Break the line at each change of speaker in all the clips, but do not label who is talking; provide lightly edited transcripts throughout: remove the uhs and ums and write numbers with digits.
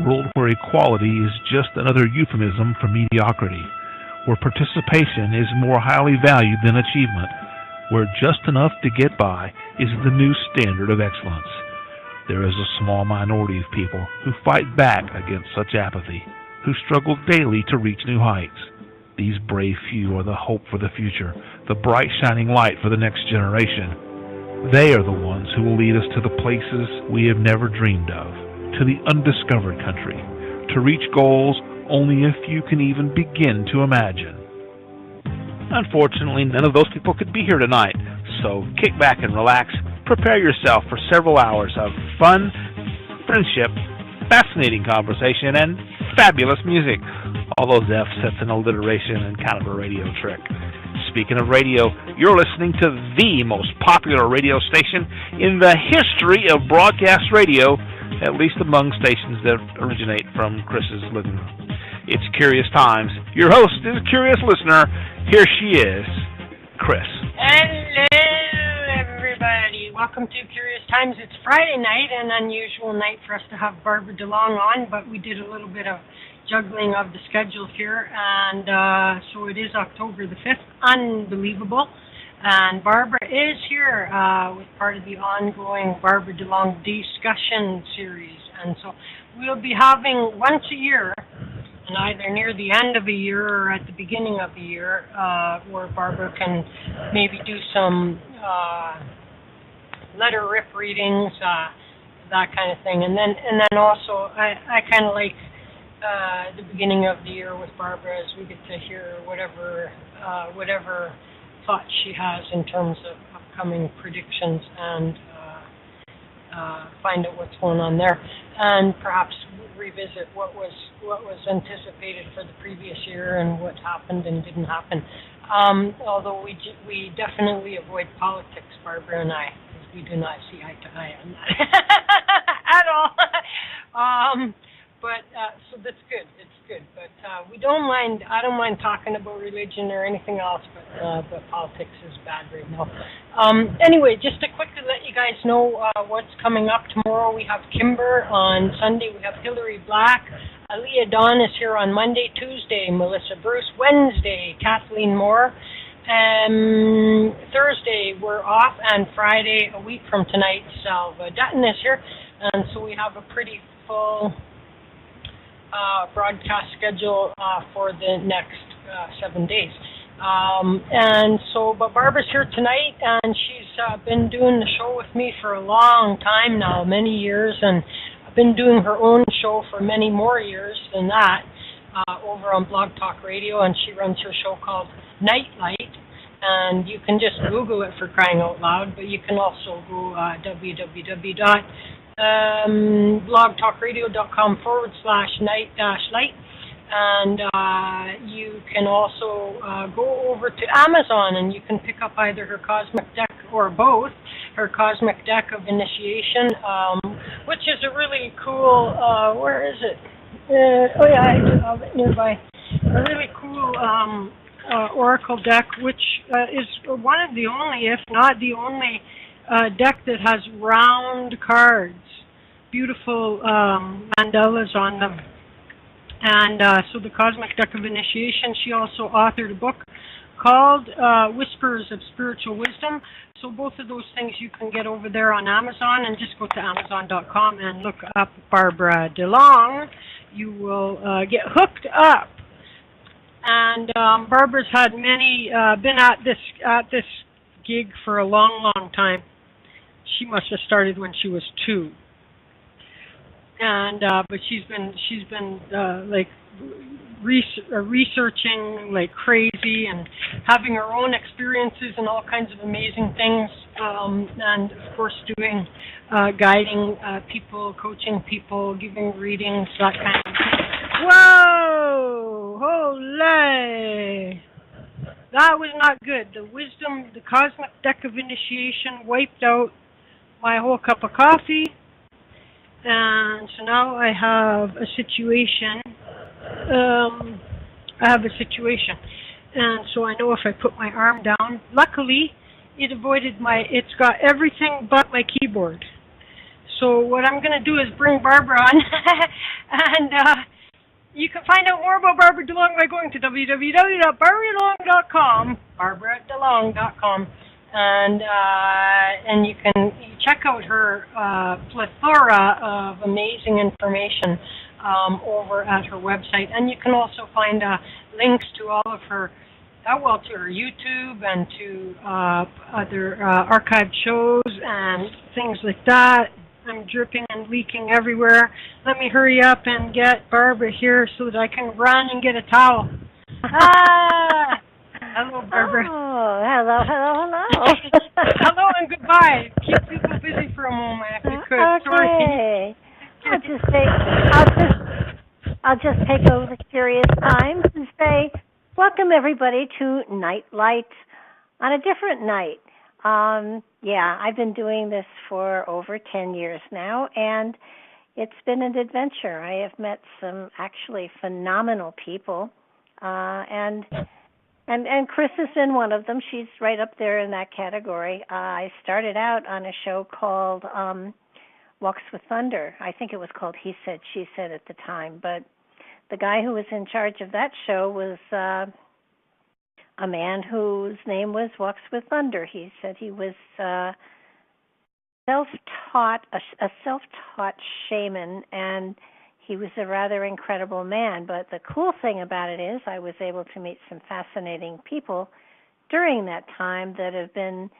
world where equality is just another euphemism for mediocrity, where participation is more highly valued than achievement, where just enough to get by is the new standard of excellence. There is a small minority of people who fight back against such apathy, who struggle daily to reach new heights. These brave few are the hope for the future, the bright shining light for the next generation. They are the ones who will lead us to the places we have never dreamed of, to the undiscovered country, to reach goals only a few can even begin to imagine. Unfortunately, none of those people could be here tonight, so kick back and relax. Prepare yourself for several hours of fun, friendship, fascinating conversation, and fabulous music. All those F's, that's an alliteration and kind of a radio trick. Speaking of radio, you're listening to the most popular radio station in the history of broadcast radio, at least among stations that originate from Chris's living room. It's Curious Times. Your host is a curious listener. Here she is, Chris.
Hello, everybody. Welcome to Curious Times. It's Friday night, an unusual night for us to have Barbara DeLong on, but we did a little bit of juggling of the schedule here, and so it is October the 5th. Unbelievable. And Barbara is here with part of the ongoing Barbara DeLong discussion series. And so we'll be having once a year, and either near the end of a year or at the beginning of the year, where Barbara can maybe do some letter rip readings, that kind of thing. And then also I kind of like the beginning of the year with Barbara, as we get to hear whatever thoughts she has in terms of upcoming predictions, and find out what's going on there, and perhaps revisit what was anticipated for the previous year and what happened and didn't happen. Although we definitely avoid politics, Barbara and I, because we do not see eye to eye on that at all. But so that's good. It's good. But we don't mind. I don't mind talking about religion or anything else. But politics is bad right now. Anyway, just to quickly let you guys know what's coming up tomorrow. We have Kimber on Sunday. We have Hillary Black. Aaliyah Dawn is here on Monday. Tuesday, Melissa Bruce. Wednesday, Kathleen Moore. Thursday, we're off. And Friday, a week from tonight, Salva Dutton is here. And so we have a pretty full broadcast schedule for the next 7 days. And so, but Barbara's here tonight, and she's been doing the show with me for a long time now, many years, and I've been doing her own show for many more years than that over on Blog Talk Radio, and she runs her show called Nightlight, and you can just Google it, for crying out loud, but you can also go blogtalkradio.com/night-light, and you can also go over to Amazon, and you can pick up either her Cosmic Deck or both, her Cosmic Deck of Initiation, which is a really cool, where is it? Oh yeah, I do have it nearby. A really cool Oracle deck, which is one of the only, if not the only, deck that has round cards, beautiful mandalas on them. And so the Cosmic Deck of Initiation, she also authored a book called Whispers of Spiritual Wisdom. So both of those things you can get over there on Amazon, and just go to Amazon.com and look up Barbara DeLong. You will get hooked up. And Barbara's had many, been at this gig for a long, long time. She must have started when she was 2. And but she's been like researching like crazy, and having her own experiences and all kinds of amazing things, and of course doing guiding people, coaching people, giving readings, that kind of thing. Whoa! Holy! That was not good. The Cosmic Deck of Initiation wiped out my whole cup of coffee. And so now I have a situation. And so I know if I put my arm down, luckily it's got everything but my keyboard. So what I'm going to do is bring Barbara on, and you can find out more about Barbara DeLong by going to www.barbaradelong.com, barbaradelong.com, and you can check out her plethora of amazing information over at her website, and you can also find links to all of her, to her YouTube and to other archived shows and things like that. I'm dripping and leaking everywhere. Let me hurry up and get Barbara here so that I can run and get a towel. Hello, Barbara.
Oh, hello.
Hello and goodbye. Keep people busy for a moment if you could.
Okay.
Sorry.
I'll just take over the curious times and say, welcome everybody to Nightlight on a different night. I've been doing this for over 10 years now, and it's been an adventure. I have met some actually phenomenal people, and Chris has been one of them. She's right up there in that category. I started out on a show called Walks with Thunder. I think it was called He Said, She Said at the time, but the guy who was in charge of that show was a man whose name was Walks with Thunder. He said he was a self-taught shaman, and he was a rather incredible man. But the cool thing about it is I was able to meet some fascinating people during that time that have been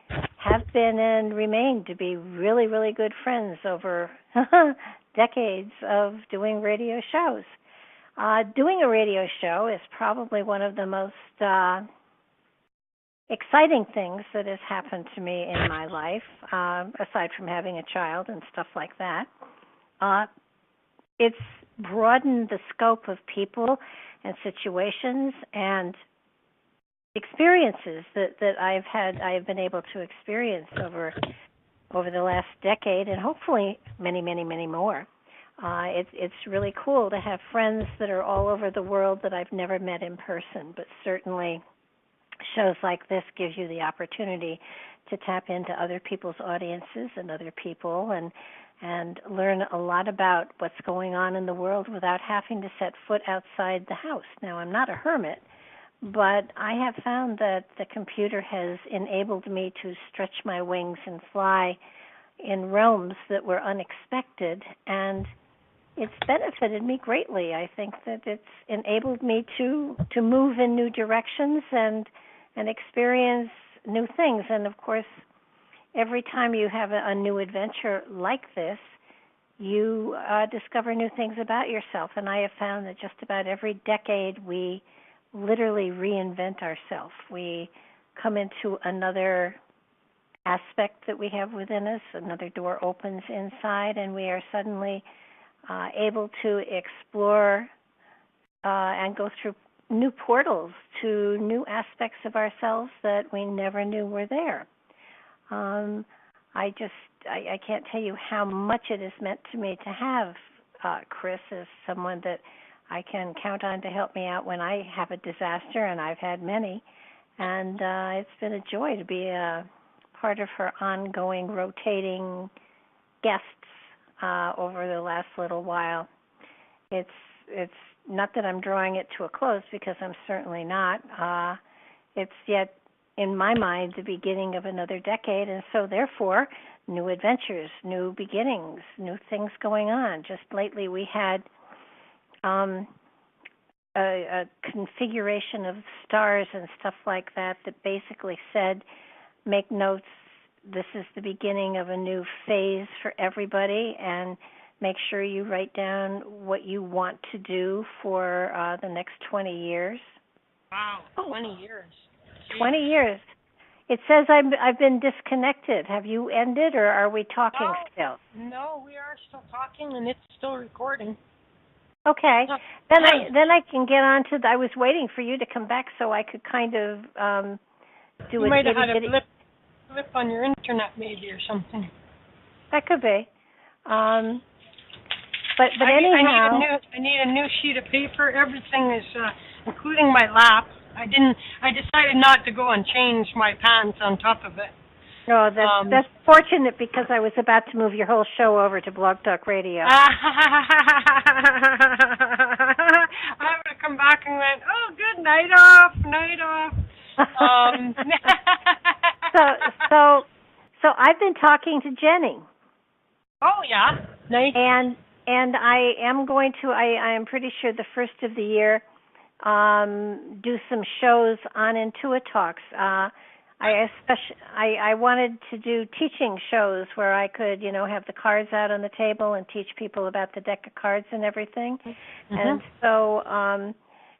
and remain to be really, really good friends over decades of doing radio shows. Doing a radio show is probably one of the most exciting things that has happened to me in my life, aside from having a child and stuff like that. It's broadened the scope of people and situations and experiences that I have been able to experience over the last decade, and hopefully many, many, many more. It's really cool to have friends that are all over the world that I've never met in person, but certainly shows like this gives you the opportunity to tap into other people's audiences and other people and learn a lot about what's going on in the world without having to set foot outside the house. Now, I'm not a hermit, but I have found that the computer has enabled me to stretch my wings and fly in realms that were unexpected, and it's benefited me greatly. I think that it's enabled me to move in new directions and experience new things. And, of course, every time you have a new adventure like this, you discover new things about yourself. And I have found that just about every decade we literally reinvent ourselves. We come into another aspect that we have within us, another door opens inside, and we are suddenly able to explore and go through new portals to new aspects of ourselves that we never knew were there. I can't tell you how much it has meant to me to have Chris as someone that I can count on to help me out when I have a disaster, and I've had many. And it's been a joy to be a part of her ongoing rotating guests over the last little while. It's not that I'm drawing it to a close, because I'm certainly not. It's yet, in my mind, the beginning of another decade, and so therefore, new adventures, new beginnings, new things going on. Just lately we had a configuration of stars and stuff like that basically said, make notes, this is the beginning of a new phase for everybody, and make sure you write down what you want to do for the next 20 years.
Wow, 20 years. Jeez.
20 years. It says I've been disconnected. Have you ended, or are we talking still?
No, we are still talking, and it's still recording.
Okay. Then I can get on to I was waiting for you to come back so I could kind of do
you might have had a blip on your internet maybe or something.
That could be. But anyhow,
I need a new sheet of paper. Everything is, including my lap. I decided not to go and change my pants on top of it.
Oh, that's fortunate because I was about to move your whole show over to Blog Talk Radio.
I would have come back and went, oh, good, night off.
So I've been talking to Jenny.
Oh, yeah, nice.
And I am going to, I am pretty sure the first of the year, do some shows on IntuiTalks. I wanted to do teaching shows where I could, have the cards out on the table and teach people about the deck of cards and everything. Mm-hmm. And so,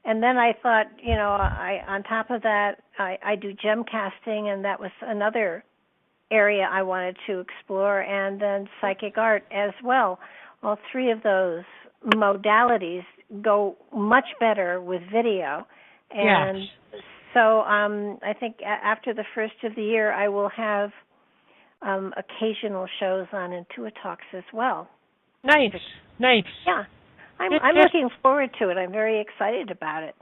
and then I thought, on top of that, I do gem casting, and that was another area I wanted to explore, and then psychic art as well. All three of those modalities go much better with video. And yes. So I think after the first of the year, I will have occasional shows on IntuiTalks as well.
Nice.
Yeah, I'm looking forward to it. I'm very excited about it.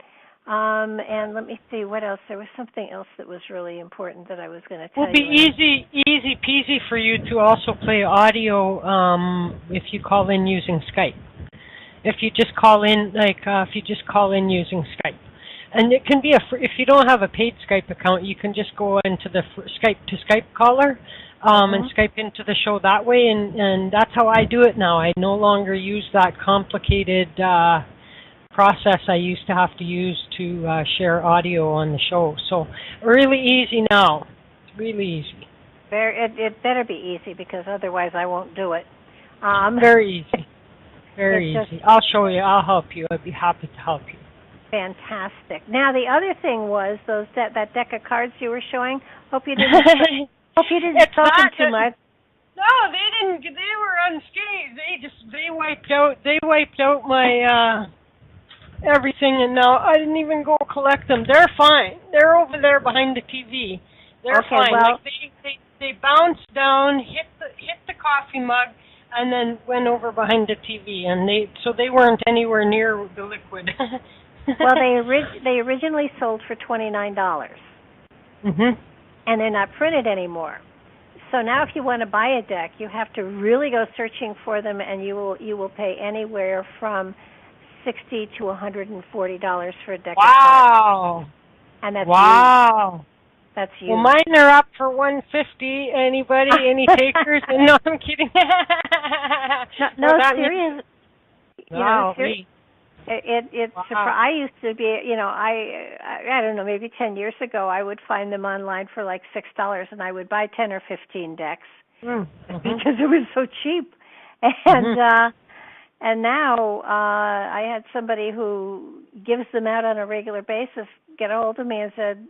And let me see what else. There was something else that was really important that I was going to tell you.
It will be easy peasy for you to also play audio if you call in using Skype. If you just call in, using Skype. And it can be if you don't have a paid Skype account, you can just go into the Skype to Skype caller and Skype into the show that way. And that's how I do it now. I no longer use that complicated process I used to have to use to share audio on the show. So really easy now. It's really easy.
It better be easy because otherwise I won't do it.
Very easy. Very easy. I'll show you. I'll help you. I'd be happy to help you.
Fantastic. Now the other thing was that deck of cards you were showing. Hope you didn't talk too much.
No, they didn't. They were unscathed. They wiped out my everything, and now I didn't even go collect them. They're fine. They're over there behind the TV. They're fine.
Well,
like they bounced down, hit the coffee mug, and then went over behind the TV, and they weren't anywhere near the liquid.
Well, they originally sold for $29.
Mhm.
And they're not printed anymore. So now, if you want to buy a deck, you have to really go searching for them, and you will pay anywhere from $60 to $140 for a deck.
Wow.
And that's
wow.
That's you.
Well, mine are up for $150. Anybody? Any takers? No, I'm kidding.
No, serious.
Wow.
It's I used to be, I don't know, maybe 10 years ago, I would find them online for like $6, and I would buy 10 or 15 decks because it was so cheap. And now I had somebody who gives them out on a regular basis get a hold of me and said,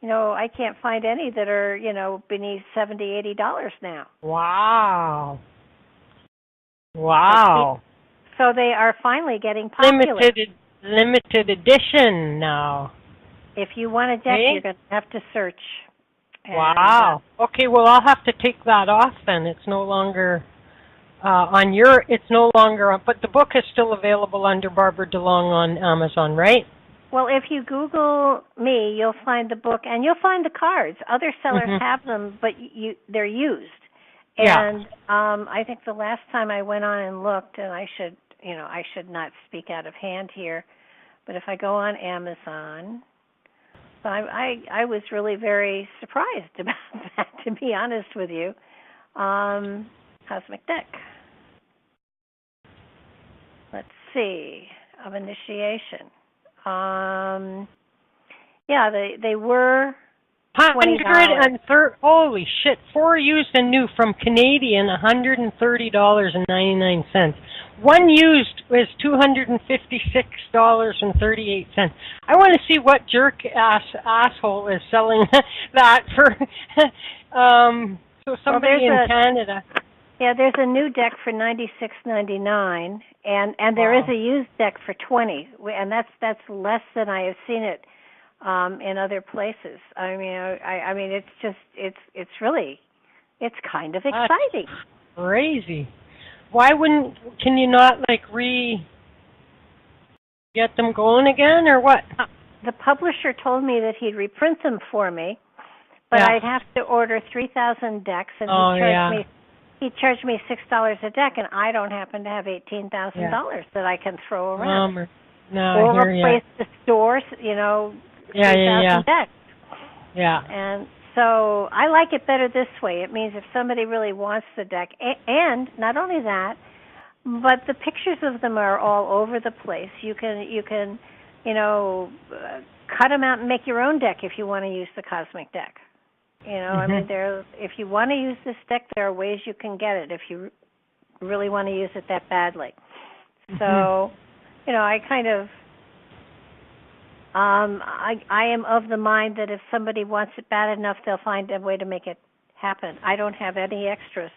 I can't find any that are, beneath $70, $80 now.
Wow.
So they are finally getting popular.
Limited edition now.
If you want a deck, you're going to have to search.
Wow. Okay, well, I'll have to take that off then. It's no longer it's no longer on, but the book is still available under Barbara DeLong on Amazon, right?
Well, if you Google me, you'll find the book, and you'll find the cards. Other sellers have them, but they're used. And I think the last time I went on and looked, and I should not speak out of hand here, but if I go on Amazon, I was really very surprised about that, to be honest with you. Cosmic Deck. Let's see, of initiation. They were $20.
Holy shit! 4 used and new from Canadian, $130.99. One used was $256.38. I want to see what asshole is selling that for. So somebody in Canada.
Yeah, there's a new deck for $96.99, and there is a used deck for $20, and that's less than I have seen it in other places. I mean, it's really kind of exciting.
That's crazy. Why can you not get them going again, or what?
The publisher told me that he'd reprint them for me, but I'd have to order 3,000 decks, and he charged me $6 a deck, and I don't happen to have $18,000 that I can throw around. Or replace the stores, 3,000 decks.
Yeah.
And so I like it better this way. It means if somebody really wants the deck, and not only that, but the pictures of them are all over the place. You can cut them out and make your own deck if you want to use the cosmic deck. I mean, if you want to use this deck, there are ways you can get it if you really want to use it that badly. So, I kind of, I am of the mind that if somebody wants it bad enough, they'll find a way to make it happen. I don't have any extras.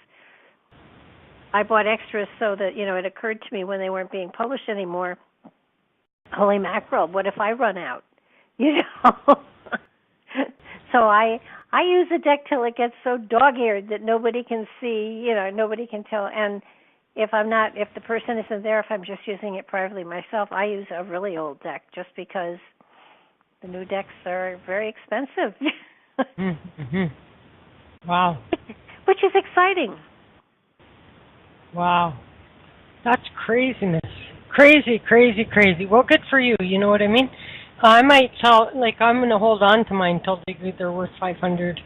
I bought extras so that, it occurred to me when they weren't being published anymore, holy mackerel, what if I run out? So I use the deck till it gets so dog-eared that nobody can see, nobody can tell. And if the person isn't there, if I'm just using it privately myself, I use a really old deck just because the new decks are very expensive.
Wow.
Which is exciting.
Wow. That's craziness. Crazy, crazy, crazy. Well, good for you. You know what I mean? I might sell, I'm going to hold on to mine until they're worth $500.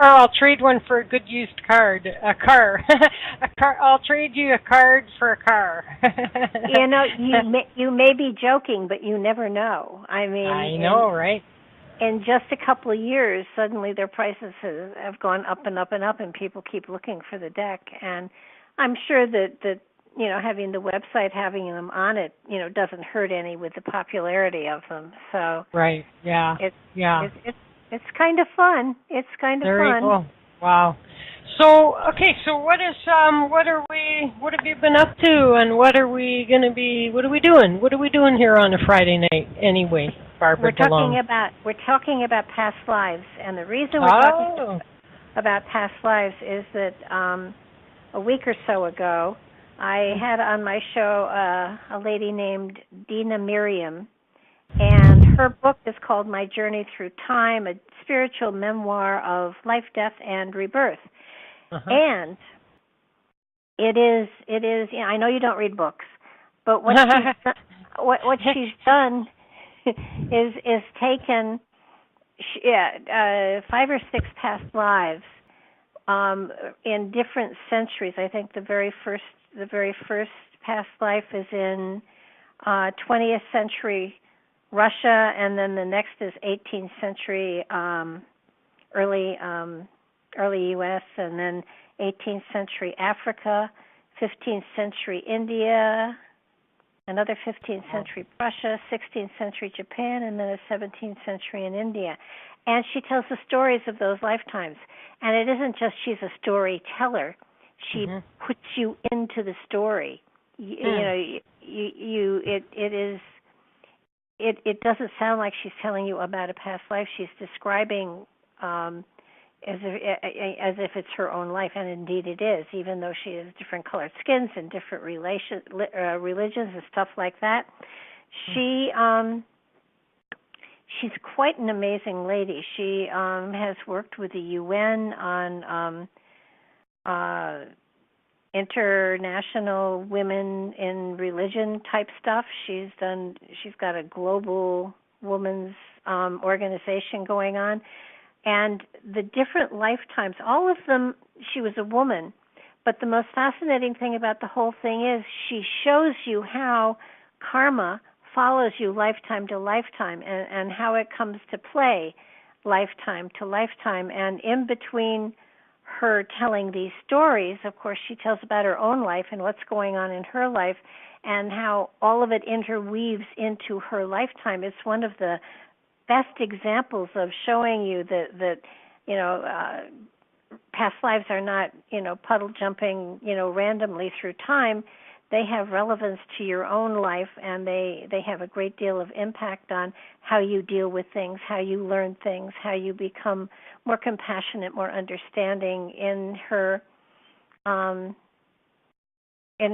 Or I'll trade one for a good used car. I'll trade you a card for a car.
You may be joking, but you never know. I mean,
I know, right?
In just a couple of years, suddenly their prices have gone up and up and up, and people keep looking for the deck. And I'm sure that having the website, having them on it, doesn't hurt any with the popularity of them. So
right, yeah,
it's kind of fun. It's kind of
Very
fun.
Cool. Wow. So what have you been up to, and what are we doing? What are we doing here on a Friday night anyway, Barbara DeLong?
We're talking about past lives, and the reason we're talking about past lives is that a week or so ago, I had on my show a lady named Dina Miriam, and her book is called My Journey Through Time, a spiritual memoir of life, death, and rebirth. And it is. I know you don't read books, but what she's done is taken 5 or 6 past lives in different centuries. I think the very first past life is in 20th century Russia, and then the next is 18th century early U.S., and then 18th century Africa, 15th century India, another 15th century Prussia, 16th century Japan, and then a 17th century in India. And she tells the stories of those lifetimes. And it isn't just she's a storyteller. She puts you into the story. It doesn't sound like she's telling you about a past life. She's describing as if it's her own life, and indeed it is, even though she has different colored skins and different religions and stuff like that. She's quite an amazing lady. She has worked with the UN on international women in religion type stuff. She's got a global women's organization going on. And the different lifetimes, all of them, she was a woman. But the most fascinating thing about the whole thing is she shows you how karma follows you lifetime to lifetime, and how it comes to play lifetime to lifetime. And in between her telling these stories, of course, she tells about her own life and what's going on in her life, and how all of it interweaves into her lifetime. It's one of the best examples of showing you that past lives are not, puddle jumping, randomly through time. They have relevance to your own life, and they have a great deal of impact on how you deal with things, how you learn things, how you become more compassionate, more understanding. In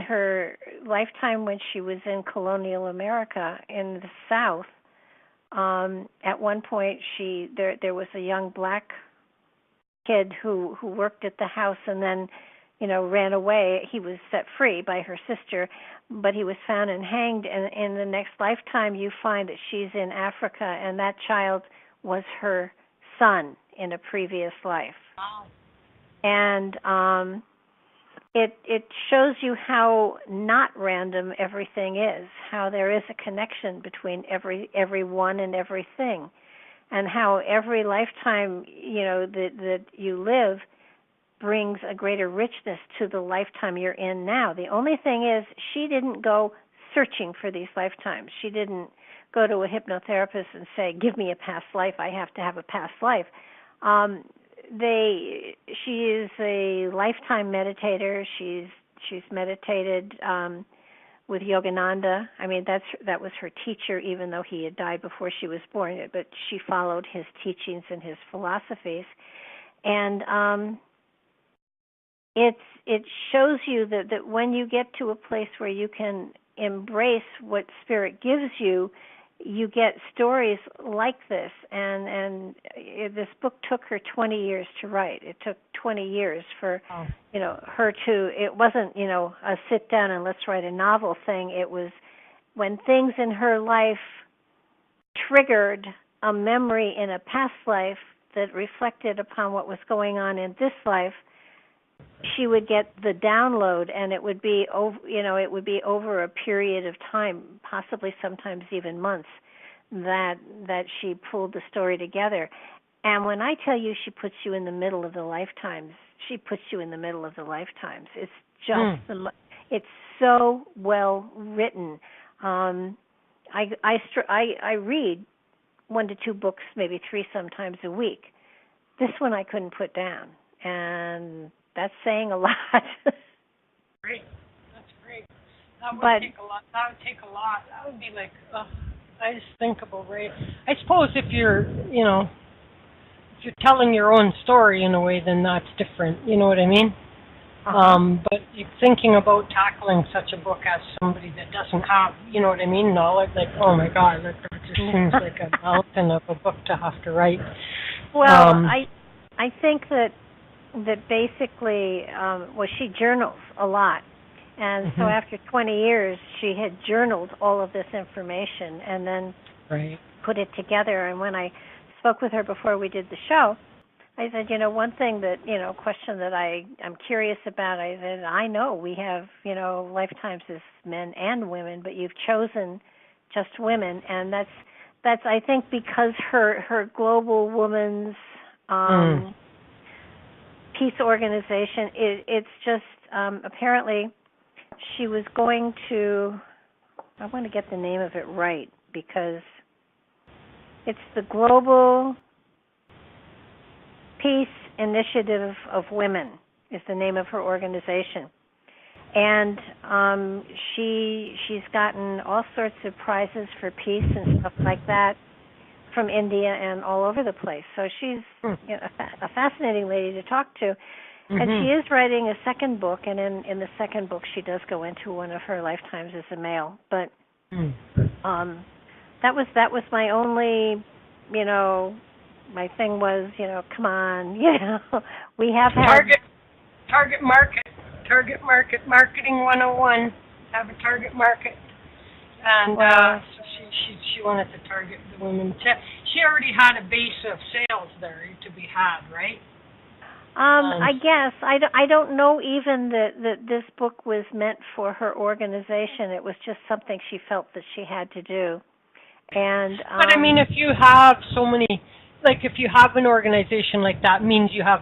her lifetime when she was in colonial America in the South, At one point, there was a young black kid who worked at the house and then, ran away. He was set free by her sister, but he was found and hanged. And in the next lifetime, you find that she's in Africa, and that child was her son in a previous life.
Wow.
And it shows you how not random everything is, how there is a connection between everyone and everything, and how every lifetime that you live brings a greater richness to the lifetime you're in now. The only thing is, she didn't go searching for these lifetimes. She didn't go to a hypnotherapist and say, "Give me a past life. I have to have a past life." She is a lifetime meditator. She's meditated with Yogananda. I mean, that was her teacher, even though he had died before she was born. But she followed his teachings and his philosophies, and it shows you that when you get to a place where you can embrace what Spirit gives you, you get stories like this. And this book took her 20 years to write. It took 20 years for her to. It wasn't a sit down and let's write a novel thing. It was when things in her life triggered a memory in a past life that reflected upon what was going on in this life. She would get the download, and it would be over a period of time, possibly sometimes even months, that she pulled the story together. And when I tell you she puts you in the middle of the lifetimes, she puts you in the middle of the lifetimes. It's just it's so well written. I read 1 to 2 books, maybe 3 sometimes a week. This one I couldn't put down, and that's saying a lot.
Great. That's great. That would take a lot. That would be like, unthinkable, right? I suppose if you're telling your own story in a way, then that's different. You know what I mean? But thinking about tackling such a book as somebody that doesn't have, knowledge, like, oh my God, that just seems like a mountain of a book to have to write.
Well, I think that basically, she journals a lot. And so after 20 years, she had journaled all of this information and then put it together. And when I spoke with her before we did the show, I said, one thing that, question that I'm curious about, I said, I know we have, lifetimes as men and women, but you've chosen just women. And that's I think, because her Global Women's Peace Organization, it's just apparently she was going to, I want to get the name of it right, because it's the Global Peace Initiative of Women is the name of her organization. And she's gotten all sorts of prizes for peace and stuff like that from India and all over the place. So she's a fascinating lady to talk to. And she is writing a second book, and in the second book she does go into one of her lifetimes as a male. But that was my only, my thing was, come on, we have
target market, marketing 101, have a target market. And so she wanted to target the women. She already had a base of sales there to be had, right?
I guess. I don't know even that this book was meant for her organization. It was just something she felt that she had to do. And
but I mean, if you have so many, like if you have an organization like that, means you have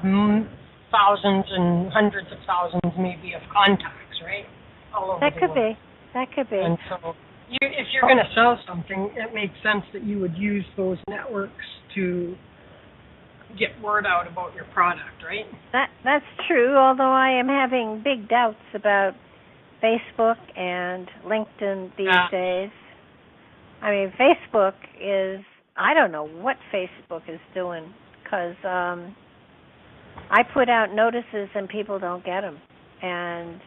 thousands and hundreds of thousands maybe of contacts, right? All over
that
the
could
world.
be. That could be.
And so if you're going to sell something, it makes sense that you would use those networks to get word out about your product, right?
That's true, although I am having big doubts about Facebook and LinkedIn these days. I mean, Facebook is, I don't know what Facebook is doing, because I put out notices and people don't get them. And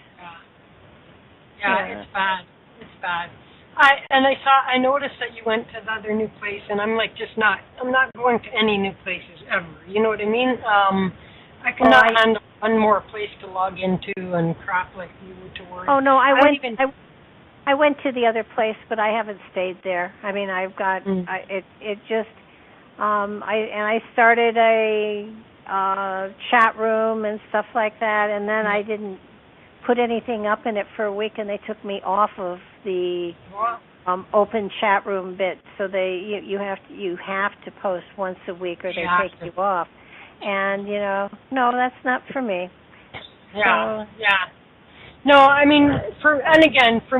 it's bad. It's bad. I noticed that you went to the other new place, and I'm like, I'm not going to any new places ever. You know what I mean? I cannot handle one more place to log into and crap like you to worry.
Oh no, I went to the other place, but I haven't stayed there. I mean, I've got I started a chat room and stuff like that, and then I didn't put anything up in it for a week, and they took me off of the open chat room bit. So you have to post once a week, or they take you off. And no, that's not for me.
Yeah, so, yeah. No, I mean, for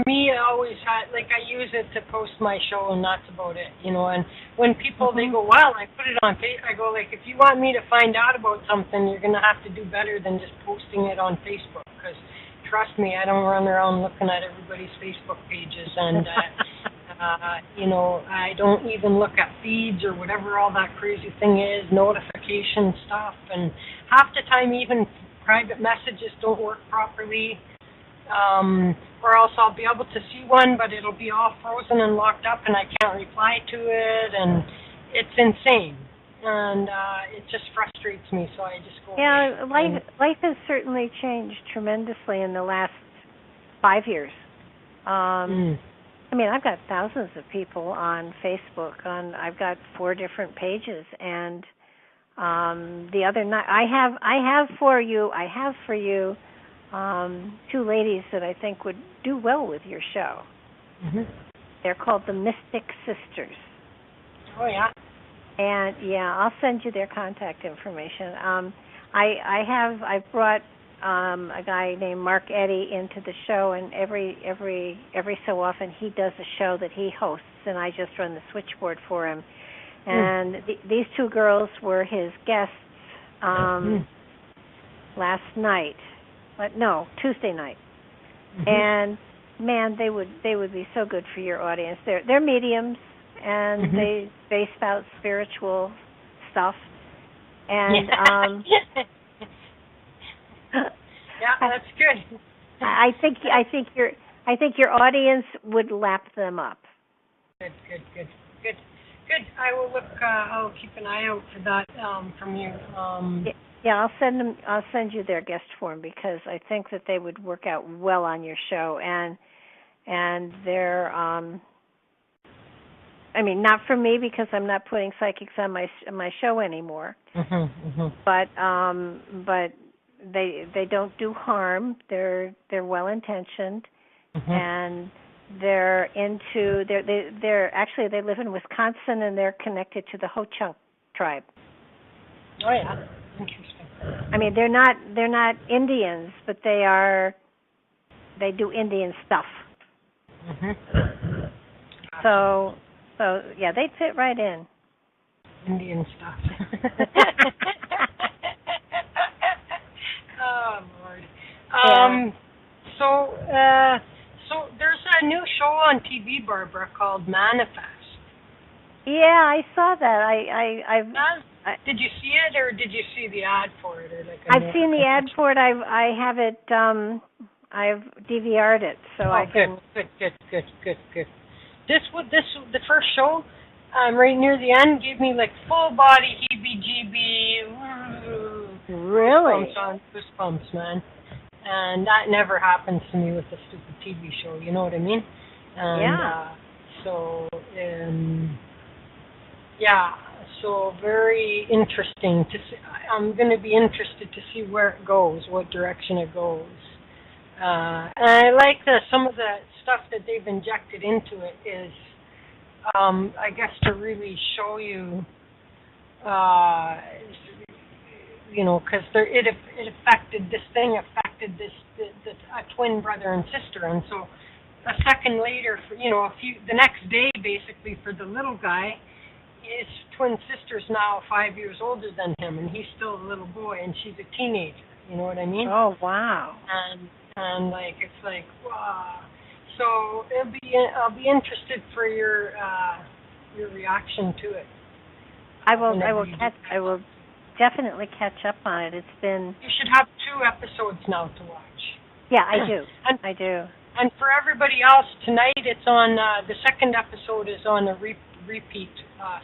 me, I always had, like, I use it to post my show, and that's about it, and when people, they go, well, I put it on Facebook, I go, like, if you want me to find out about something, you're going to have to do better than just posting it on Facebook, because, trust me, I don't run around looking at everybody's Facebook pages, and, I don't even look at feeds or whatever all that crazy thing is, notification stuff, and half the time, even private messages don't work properly. Or else I'll be able to see one, but it'll be all frozen and locked up, and I can't reply to it, and it's insane, and it just frustrates me. So I just go.
Yeah, life has certainly changed tremendously in the last 5 years. I mean, I've got thousands of people on Facebook. I've got 4 different pages, and the other night I have for you. 2 ladies that I think would do well with your show. Mm-hmm. They're called the Mystic Sisters.
Oh, yeah?
And, I'll send you their contact information. I've brought a guy named Mark Eddy into the show, and every so often he does a show that he hosts, and I just run the switchboard for him. And these 2 girls were his guests last night. Tuesday night. Mm-hmm. And man, they would be so good for your audience. They're mediums, and they spout spiritual stuff. And
that's good.
I think your audience would lap them up.
Good. I will look. I'll keep an eye out for that from you.
Yeah, I'll send you their guest form, because I think that they would work out well on your show, and they're I mean, not for me, because I'm not putting psychics on my show anymore. But they don't do harm. They're well intentioned, and they're actually they live in Wisconsin, and they're connected to the Ho-Chunk tribe.
Oh yeah. Interesting.
I mean, they're not Indians, but they do Indian stuff. So yeah, they'd fit right in.
Indian stuff. Oh Lord. So there's a new show on TV, Barbara, called Manifest.
Yeah, I saw that.
Did you see it, or did you see the ad for it, or like?
I've seen the ad for it. I have it. I've DVR'd it, so I can.
Good. The first show, right near the end, gave me like full body heebie-jeebie.
Really?
Goosebumps, man. And that never happens to me with a stupid TV show. You know what I mean? And, So very interesting to see. I'm going to be interested to see where it goes, what direction it goes. And I like some of the stuff that they've injected into it is, I guess, to really show you, because this thing affected a twin brother and sister, and so a second later, the next day, basically, for the little guy. His twin sister's now 5 years older than him, and he's still a little boy, and she's a teenager. You know what I mean?
Oh, wow.
And like, it's like, wow. So I'll be interested for your reaction to it.
I will definitely catch up on it. It's been.
You should have 2 episodes now to watch.
Yeah, I do. I do.
And for everybody else, tonight it's on, the second episode is on a repeat,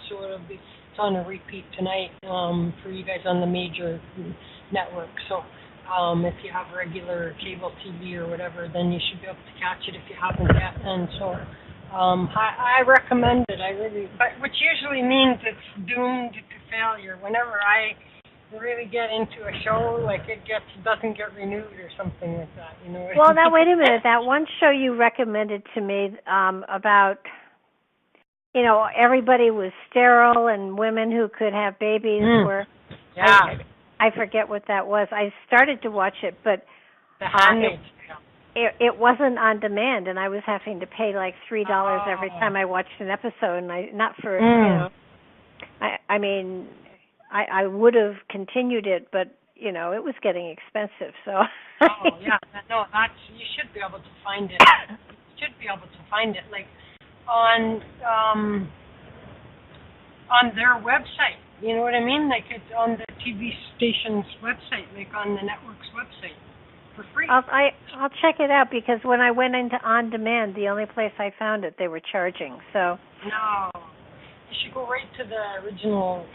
so it's on a repeat tonight for you guys on the major network. So if you have regular cable TV or whatever, then you should be able to catch it if you haven't yet. And so I recommend it, but which usually means it's doomed to failure. Whenever I really get into a show, like it doesn't get renewed or something like that, you know.
Well, now wait a minute. That one show you recommended to me about, you know, everybody was sterile and women who could have babies were.
Yeah.
I forget what that was. I started to watch it, but
The Handmaid's Tale.
It wasn't on demand, and I was having to pay like $3 every time I watched an episode, and you know, I mean. I would have continued it, but, you know, it was getting expensive, so.
Oh, yeah. No, you should be able to find it. You should be able to find it, like, on their website. You know what I mean? Like, it's on the TV station's website, like on the network's website, for free.
I'll check it out, because when I went into On Demand, the only place I found it, they were charging, so.
No. You should go right to the original,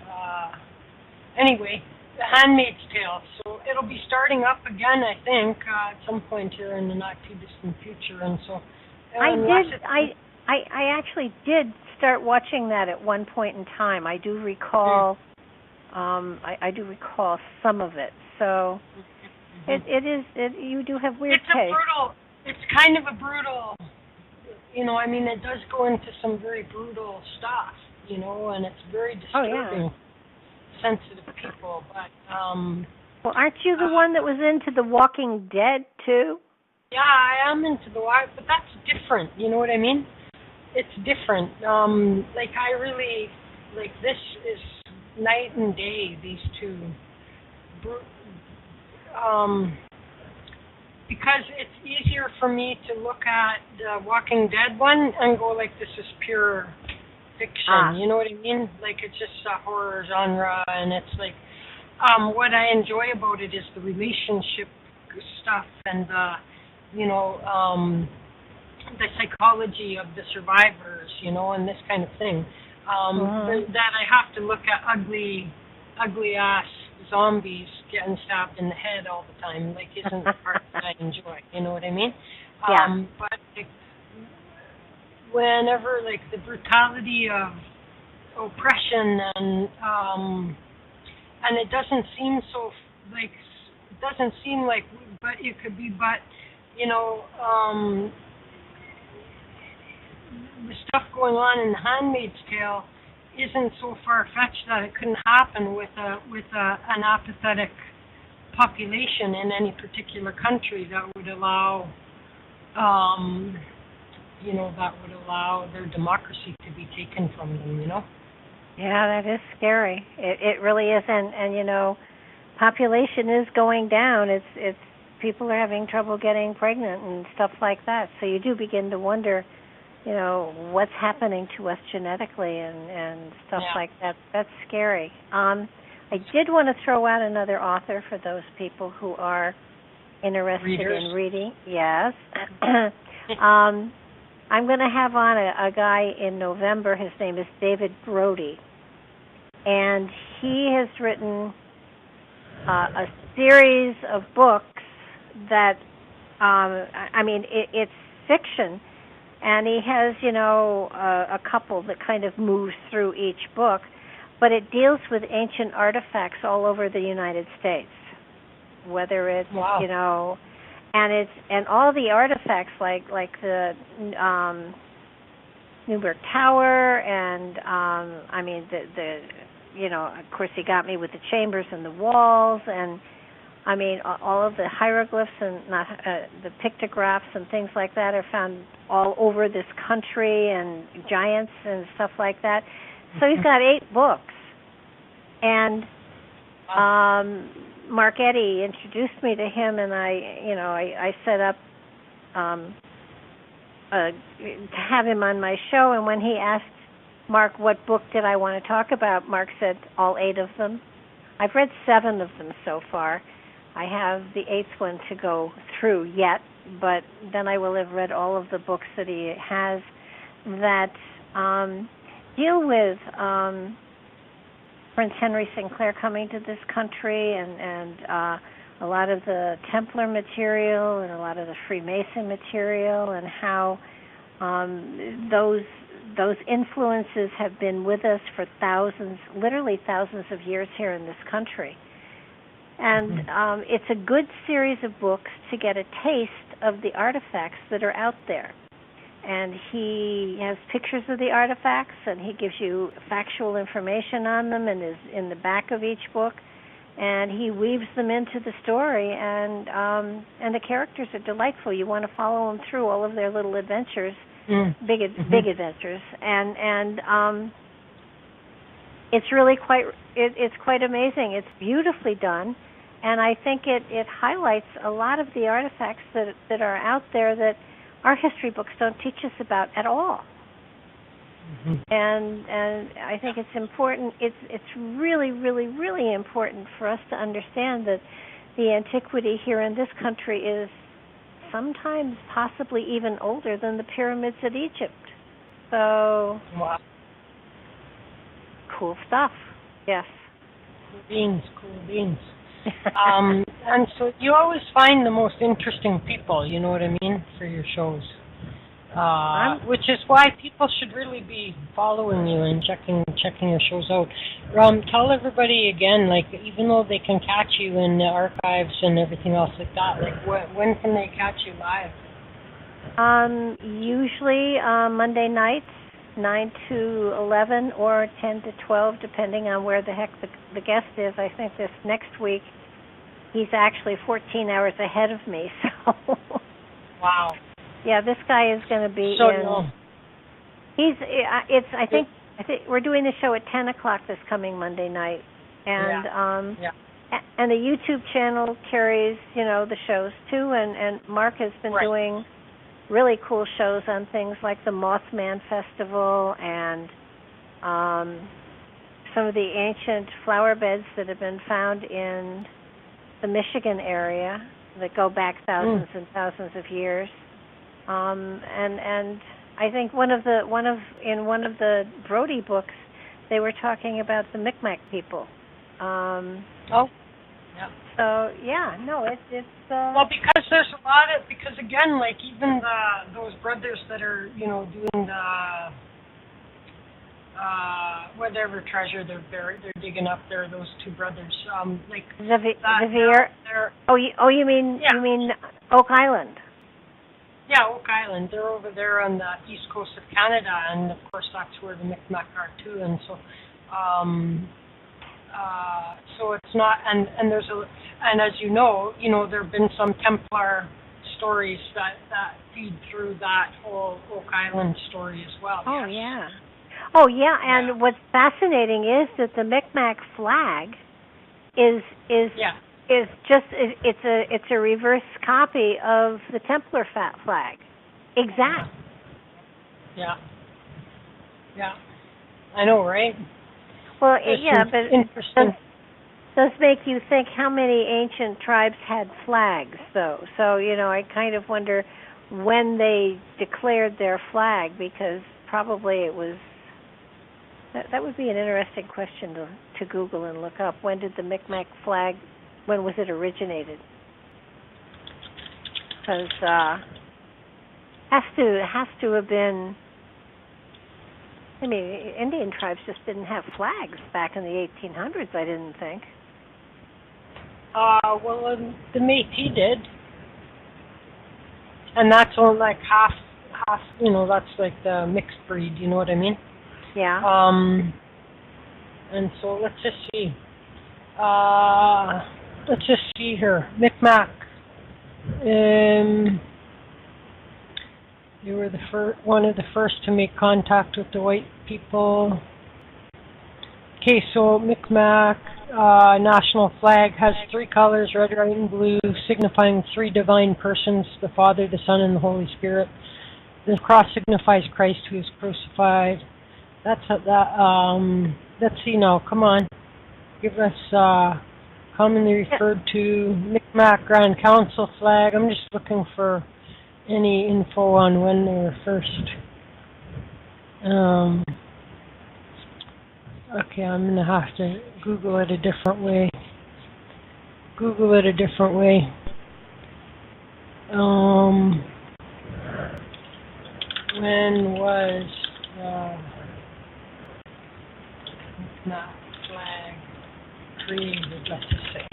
anyway, The Handmaid's Tale. So it'll be starting up again, I think, at some point here in the not too distant future. And so I actually did start watching that at one point in time. I do recall I do recall some of it. So you do have weird taste. It's kind of a brutal, you know, I mean, it does go into some very brutal stuff, you know, and it's very disturbing.
Oh, yeah.
Sensitive people, but
well, aren't you the one that was into The Walking Dead too?
Yeah, I am into The Walking, but that's different. You know what I mean? It's different. Like I really like this is night and day. These two, because it's easier for me to look at the Walking Dead one and go like, this is pure fiction, you know what I mean? Like it's just a horror genre, and it's like what I enjoy about it is the relationship stuff and the, you know, the psychology of the survivors, you know, and this kind of thing. That I have to look at ugly ass zombies getting stabbed in the head all the time, like isn't the part that I enjoy. You know what I mean?
Yeah.
But like, whenever like the brutality of oppression and it doesn't seem so like but it could be, but you know, the stuff going on in The Handmaid's Tale isn't so far-fetched that it couldn't happen with an apathetic population in any particular country that would allow you know, that would allow their democracy to be taken from them, you know?
Yeah, that is scary. It really is, and you know, population is going down. It's people are having trouble getting pregnant and stuff like that. So you do begin to wonder, you know, what's happening to us genetically and stuff like that. That's scary. I did want to throw out another author for those people who are interested in reading. Yes. I'm going to have on a guy in November. His name is David Brody. And he has written a series of books that, I mean, it's fiction. And he has, you know, a couple that kind of moves through each book. But it deals with ancient artifacts all over the United States. Whether it's, you know... And all the artifacts like the Newburgh Tower and I mean the you know, of course he got me with the chambers and the walls, and I mean all of the hieroglyphs and the pictographs and things like that are found all over this country, and giants and stuff like that. So he's got 8 books, and Mark Eddy introduced me to him, and I set up to have him on my show. And when he asked Mark what book did I want to talk about, Mark said all 8 of them. I've read 7 of them so far. I have the 8th one to go through yet, but then I will have read all of the books that he has that deal with Prince Henry Sinclair coming to this country and a lot of the Templar material and a lot of the Freemason material, and how those influences have been with us for literally thousands of years here in this country. And it's a good series of books to get a taste of the artifacts that are out there. And he has pictures of the artifacts, and he gives you factual information on them, and is in the back of each book. And he weaves them into the story, and the characters are delightful. You want to follow them through all of their little adventures, big adventures, and it's really it's quite amazing. It's beautifully done, and I think it highlights a lot of the artifacts that are out there that our history books don't teach us about at all. And I think it's important. It's really, really, really important for us to understand that the antiquity here in this country is sometimes possibly even older than the pyramids at Egypt. So,
wow.
Cool stuff. Yes.
Cool beans. And so you always find the most interesting people, you know what I mean, for your shows. Which is why people should really be following you and checking your shows out. Tell everybody again, like, even though they can catch you in the archives and everything else like that, like when can they catch you live? Usually Monday nights, 9 to 11 or 10 to 12, depending on where the heck the guest is. I think this next week he's actually 14 hours ahead of me. So. Wow. Yeah, this guy is going to be so
in.
No.
I think we're doing the show at 10 o'clock this coming Monday night, and and the YouTube channel carries the shows too, and Mark has been doing really cool shows on things like the Mothman Festival and some of the ancient flower beds that have been found in the Michigan area that go back thousands and thousands of years. And I think in one of the Brody books, they were talking about the Micmac people. So it's
well, because there's a lot of, because again, like even those brothers that are doing the whatever treasure they're digging up there, those two brothers, like
Vivier. You mean Oak Island?
Yeah, Oak Island. They're over there on the east coast of Canada, and of course that's where the Micmac are too. And so, so it's not. And there's and as you know, there have been some Templar stories that feed through that whole Oak Island story as well.
Oh yes. And what's fascinating is that the Micmac flag is it's a reverse copy of the Templar flag. Exact.
Yeah. I know, right?
Well, but it does make you think how many ancient tribes had flags, though. So, I kind of wonder when they declared their flag, because probably it was. That would be an interesting question to Google and look up. When did the Micmac flag? When was it originated? Because has to have been. I mean, Indian tribes just didn't have flags back in the 1800s. I didn't think.
Well, the Métis did, and that's only like half. That's like the mixed breed. You know what I mean?
Yeah.
And so let's just see. Let's just see here. Micmac. They were one of the first to make contact with the white people. Okay, so Micmac national flag has 3 colors, red, white, and blue, signifying 3 divine persons, the Father, the Son, and the Holy Spirit. The cross signifies Christ who is crucified. Let's see now. Come on. Give us commonly referred to Micmac Grand Council flag. I'm just looking for any info on when they were first. Okay, I'm going to have to Google it a different way. When was the Micmac flag created? Let's just say.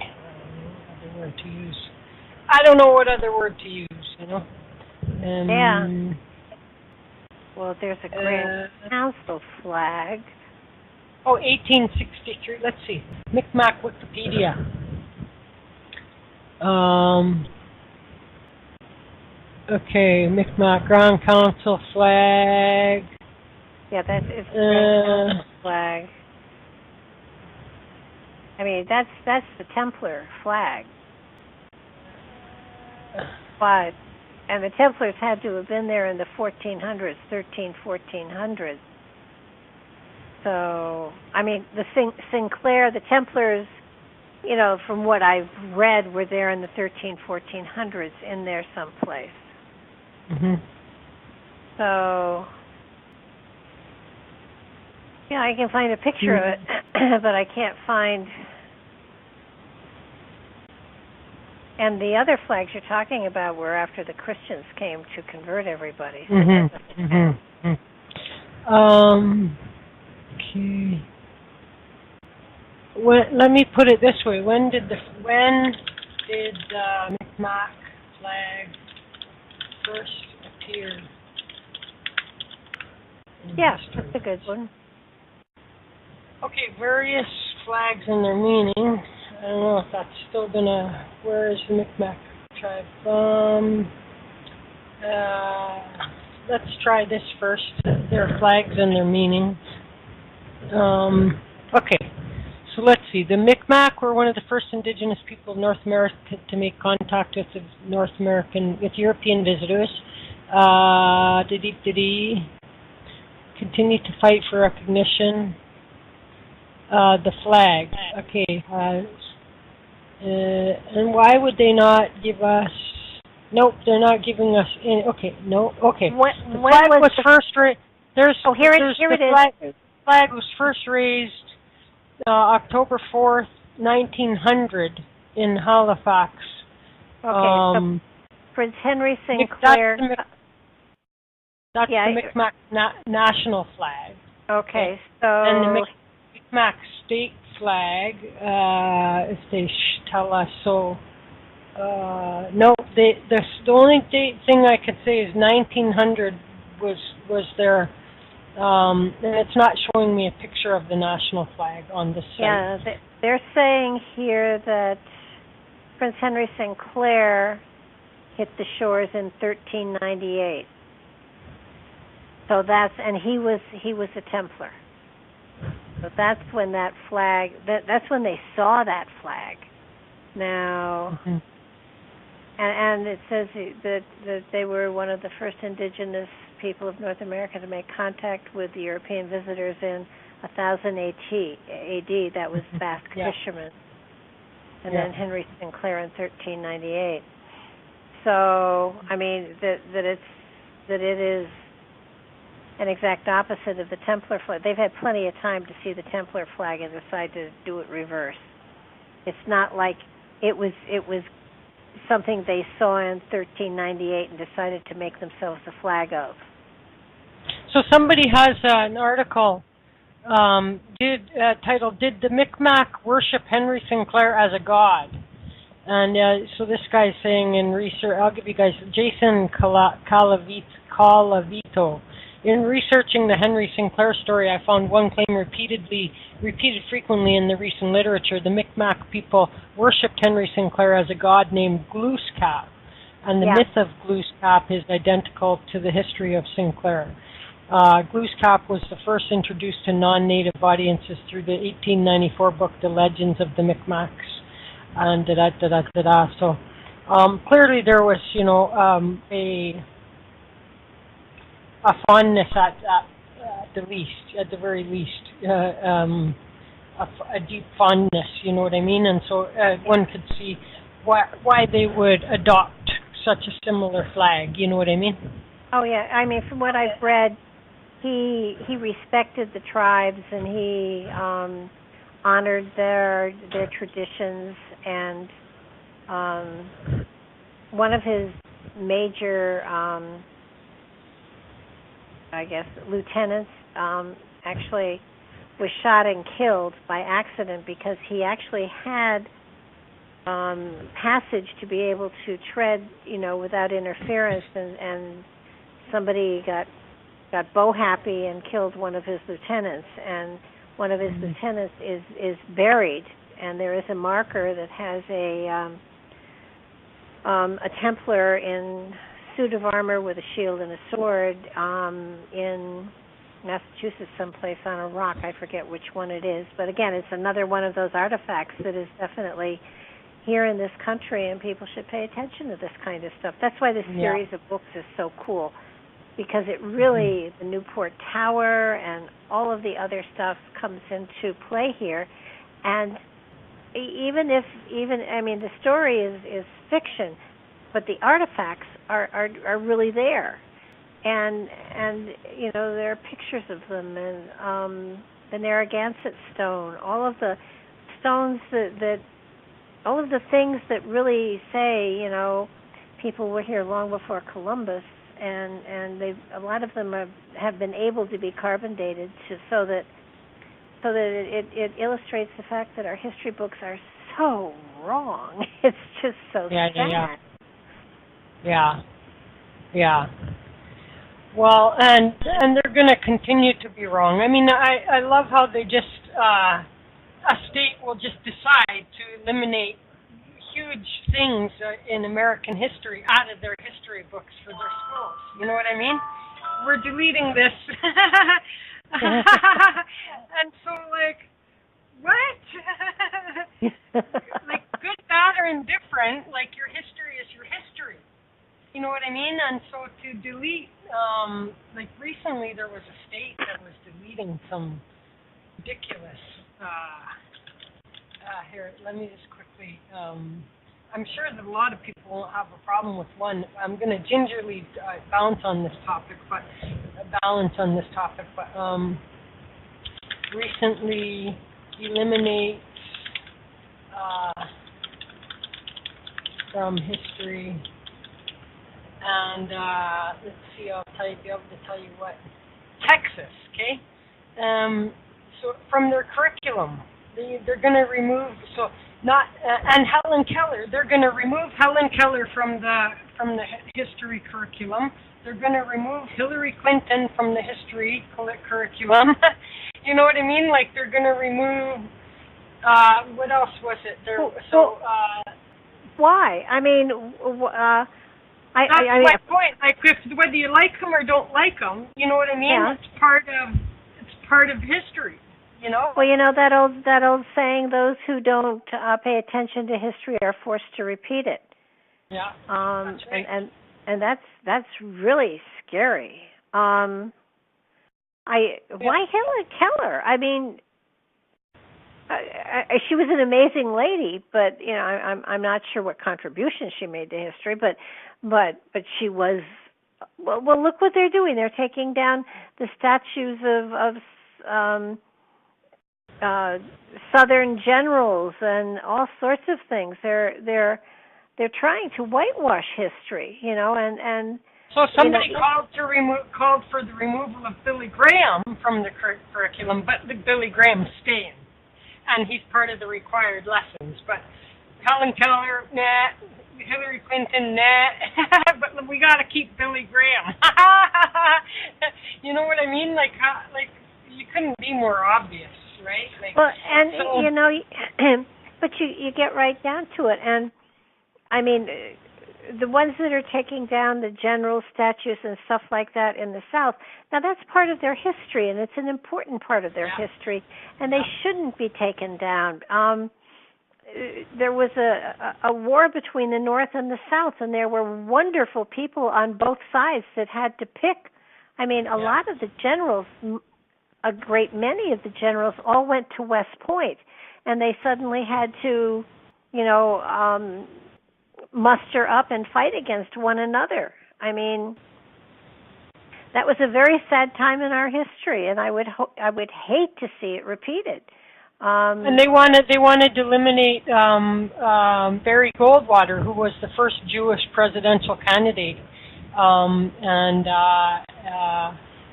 I don't know what other word to use, you know?
Yeah. Well, there's a Grand Council flag.
Oh, 1863. Let's see. Micmac Wikipedia. Okay, Micmac Grand Council flag.
Yeah, it's the Grand Council flag. I mean, that's the Templar flag. But, and the Templars had to have been there in the 1400s, 1400s. So, I mean, the Sinclair, the Templars, you know, from what I've read, were there in the 1400s in there someplace.
Mm-hmm.
So, yeah, I can find a picture of it, but I can't find. And the other flags you're talking about were after the Christians came to convert everybody. So
okay. Let me put it this way: when did the Micmac flag first appear?
Yeah, that's a good one.
Okay, various flags and their meaning. I don't know if that's still gonna. Where is the Micmac tribe from? Let's try this first. Their flags and their meanings. Okay, so let's see. The Micmac were one of the first indigenous people of North America to make contact with European visitors. Continue to fight for recognition. The flag. Okay. And why would they not give us? Nope, they're not giving us any. Okay, no. Okay. The flag was first raised.
Here it is.
The flag was first raised October 4th, 1900 in Halifax.
Okay. So Prince Henry Sinclair.
That's the Micmac national flag.
Okay. So.
And the Micmac state flag, if they tell us so. No, the only thing I could say is 1900 was their, and it's not showing me a picture of the national flag on the site.
Yeah, they're saying here that Prince Henry Sinclair hit the shores in 1398. So and he was a Templar. So that's when that flag, that's when they saw that flag. Now, and it says that they were one of the first indigenous people of North America to make contact with the European visitors in 1000 AD. That was Basque fishermen. And then Henry Sinclair in 1398. So, I mean, that it is an exact opposite of the Templar flag. They've had plenty of time to see the Templar flag and decide to do it reverse. It's not like it was something they saw in 1398 and decided to make themselves the flag of.
So somebody has an article titled, "Did the Micmac worship Henry Sinclair as a god?" And so this guy's saying in research, I'll give you guys, Jason Calavito. In researching the Henry Sinclair story, I found one claim repeated frequently in the recent literature. The Micmac people worshipped Henry Sinclair as a god named Glooskap, and the myth of Glooskap is identical to the history of Sinclair. Glooskap was the first introduced to non-native audiences through the 1894 book, The Legends of the Micmacs, and So clearly there was, a fondness at the very least, a deep fondness, you know what I mean? And so one could see why they would adopt such a similar flag. You know what I mean?
Oh yeah, I mean, from what I've read, he respected the tribes, and he honored their traditions, and one of his major, I guess, lieutenants actually was shot and killed by accident because he actually had passage to be able to tread, without interference, and somebody got bow happy and killed one of his lieutenants, and one of his lieutenants is buried, and there is a marker that has a Templar in suit of armor with a shield and a sword in Massachusetts someplace on a rock. I forget which one it is, but again, it's another one of those artifacts that is definitely here in this country, and people should pay attention to this kind of stuff. That's why this series of books is so cool, because it really, the Newport Tower and all of the other stuff comes into play here. And the story is fiction, but the artifacts are really there. And there are pictures of them, and the Narragansett stone, all of the stones that all of the things that really say, people were here long before Columbus, and a lot of them have been able to be carbon dated so that it illustrates the fact that our history books are so wrong. It's just so sad.
Yeah. Well, and they're going to continue to be wrong. I mean, I love how they just a state will just decide to eliminate huge things in American history out of their history books for their schools. You know what I mean? We're deleting this. And so, what? Good, bad, or indifferent, your history is your history. You know what I mean? And so to delete, recently there was a state that was deleting some ridiculous, here, let me just quickly, I'm sure that a lot of people won't have a problem with one. I'm going to gingerly balance on this topic, but recently eliminate from history, and let's see, I'll be able to tell you what. Texas, okay? So from their curriculum, they're going to remove, and Helen Keller, they're going to remove Helen Keller from the history curriculum. They're going to remove Hillary Clinton from the history curriculum. You know what I mean? They're going to remove, what else was it?
Why? I mean,
that's my point. Whether you like them or don't like them, you know what I mean? Yeah. It's part of history.
Well, that old saying, those who don't pay attention to history are forced to repeat it.
Yeah.
That's right. And that's really scary. Why Helen Keller? I mean, she was an amazing lady, but I'm not sure what contribution she made to history, but she was. Well, look what they're doing. They're taking down the statues of Southern generals and all sorts of things. They're trying to whitewash history, and
so somebody called for the removal of Billy Graham from the curriculum, but Billy Graham's staying, and he's part of the required lessons. But Helen Keller, nah. Hillary Clinton, nah. But we got to keep Billy Graham. You know what I mean? You couldn't be more obvious. Right? But
you get right down to it, and I mean, the ones that are taking down the general statues and stuff like that in the South, now that's part of their history, and it's an important part of their history, and they shouldn't be taken down. There was a war between the North and the South, and there were wonderful people on both sides that had to pick. I mean, a lot of the generals, a great many of the generals all went to West Point, and they suddenly had to, muster up and fight against one another. I mean, that was a very sad time in our history, and I would hate to see it repeated.
And they wanted to eliminate Barry Goldwater, who was the first Jewish presidential candidate.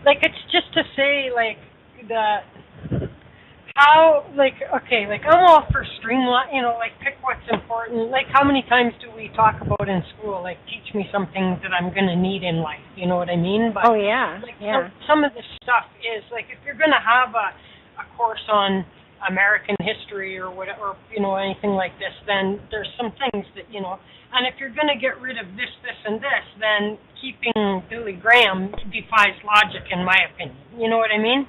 Like, it's just to say, like, that how, like, okay, like, I'm all for streamline, you know, like, pick what's important. Like, how many times do we talk about in school, like, teach me something that I'm going to need in life, you know what I mean? But, some of this stuff is, like, if you're going to have a course on American history or whatever, you know, anything like this, then there's some things that, you know, and if you're going to get rid of this, and this, then keeping Billy Graham defies logic, in my opinion. You know what I mean?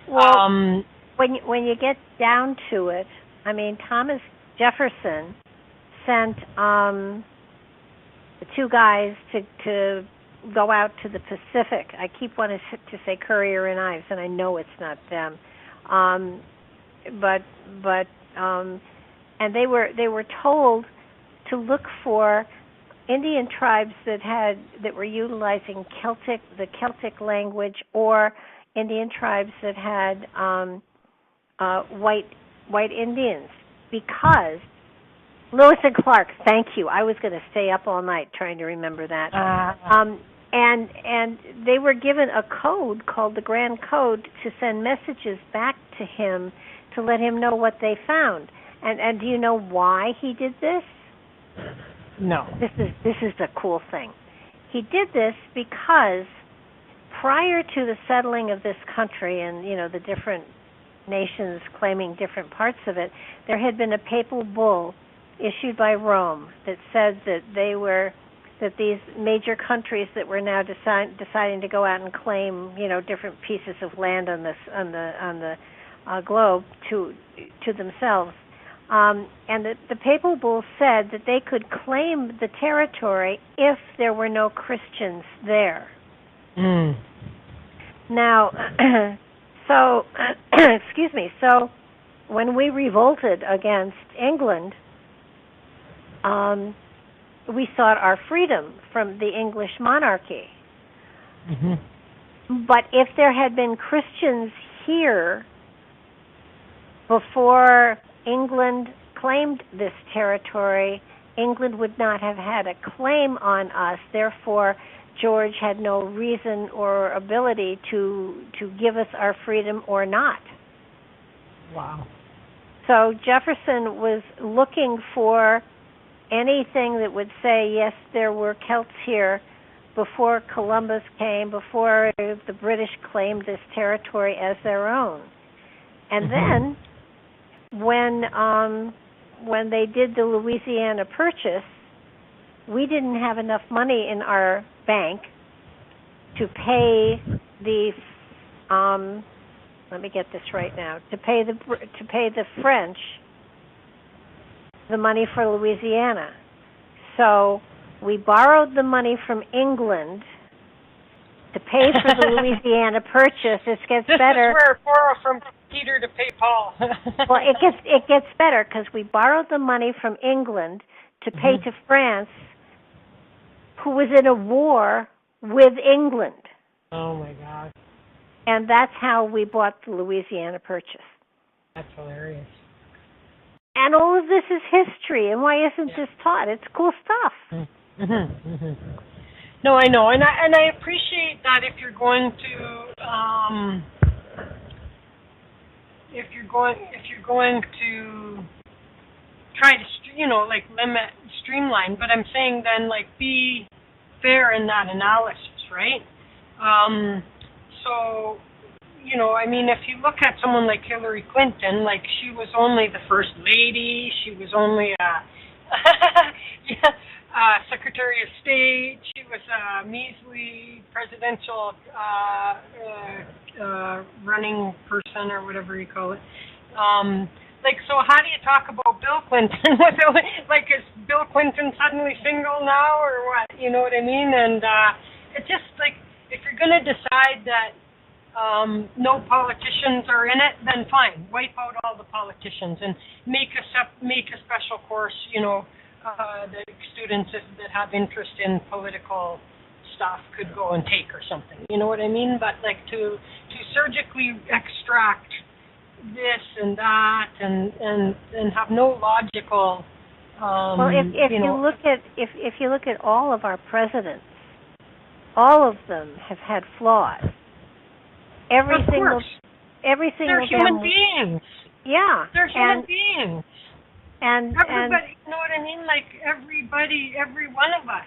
Well, when you get down to it, I mean, Thomas Jefferson sent the two guys to go out to the Pacific. I keep wanting to say Courier and Ives, and I know it's not them. And they were told to look for Indian tribes that were utilizing the Celtic language, or Indian tribes that had white Indians, because Lewis and Clark. Thank you. I was going to stay up all night trying to remember that. And they were given a code called the Grand Code to send messages back to him to let him know what they found. And do you know why he did this?
No.
This is the cool thing. He did this because prior to the settling of this country and, you know, the different nations claiming different parts of it, there had been a papal bull issued by Rome that said that these major countries that were now deciding to go out and claim, you know, different pieces of land on the globe to themselves. And the papal bull said that they could claim the territory if there were no Christians there.
Mm.
Now, so, excuse me, so when we revolted against England, we sought our freedom from the English monarchy.
Mm-hmm.
But if there had been Christians here before England claimed this territory, England would not have had a claim on us. Therefore, George had no reason or ability to give us our freedom or not.
Wow.
So Jefferson was looking for anything that would say, yes, there were Celts here before Columbus came, before the British claimed this territory as their own. And then when they did the Louisiana Purchase, we didn't have enough money in our bank to pay the let me get this right now, to pay the French the money for Louisiana. So we borrowed the money from England to pay for the Louisiana Purchase. It gets better.
This is where borrow from Peter to pay Paul.
Well, it gets better because we borrowed the money from England to pay to France, who was in a war with England.
Oh my God!
And that's how we bought the Louisiana Purchase.
That's hilarious.
And all of this is history, and why isn't this taught? It's cool stuff.
No, I know, and I appreciate that if you're going to try to limit, streamline, but I'm saying then be fair in that analysis, right? So, I mean, if you look at someone like Hillary Clinton, she was only the first lady, she was only Secretary of State, she was a measly presidential running person or whatever you call it. So how do you talk about Bill Clinton? Is Bill Clinton suddenly single now or what? You know what I mean? And it's just if you're going to decide that no politicians are in it, then fine, wipe out all the politicians and make a special course, that students that have interest in political stuff could go and take or something. You know what I mean? But like to surgically extract this and that and have no logical.
Well, if you look at all of our presidents, all of them have had flaws. Every single
They're human beings.
Yeah.
They're human beings.
And
everybody, you know what I mean? Like everybody, every one of us.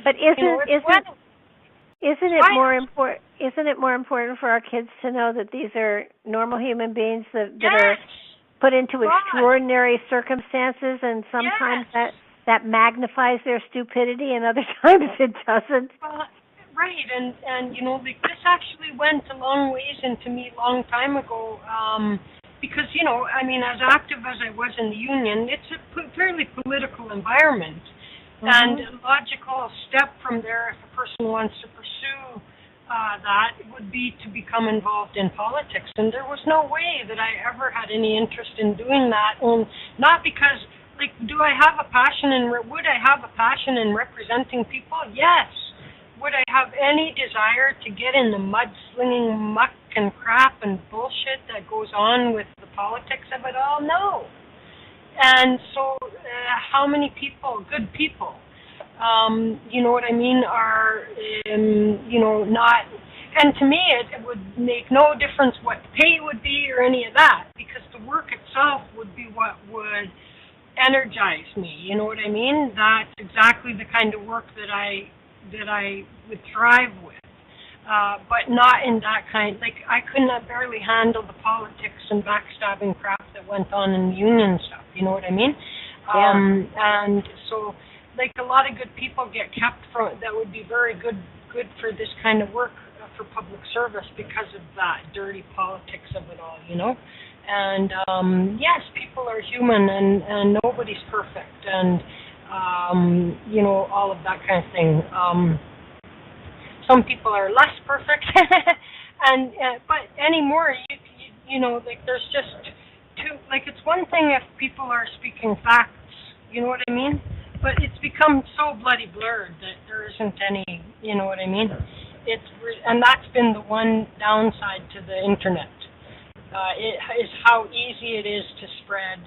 But isn't it more important? Isn't it more important for our kids to know that these are normal human beings that are put into extraordinary circumstances, and sometimes that magnifies their stupidity, and other times it doesn't?
Right, and you know, like this actually went a long ways into me a long time ago, because, you know, I mean, as active as I was in the union, it's a fairly political environment, and a logical step from there, if a person wants to pursue that, would be to become involved in politics, and there was no way that I ever had any interest in doing that, not because, like, would I have a passion in representing people? Yes. Would I have any desire to get in the mudslinging muck and crap and bullshit that goes on with the politics of it all? No. And so how many people, good people, you know what I mean, are, you know, not, and to me it would make no difference what the pay would be or any of that, because the work itself would be what would energize me, you know what I mean? That's exactly the kind of work that I would thrive with, but not in that kind. Like, I couldn't barely handle the politics and backstabbing crap that went on in the union stuff. You know what I mean? And so, like, a lot of good people get kept from. That would be very good for this kind of work, for public service, because of that dirty politics of it all. You know. And yes, people are human, and nobody's perfect, and you know, all of that kind of thing. Some people are less perfect, and but anymore, you know, like, there's just two. Like, it's one thing if people are speaking facts, you know what I mean? But it's become so bloody blurred that there isn't any, you know what I mean? And that's been the one downside to the internet. It is how easy it is to spread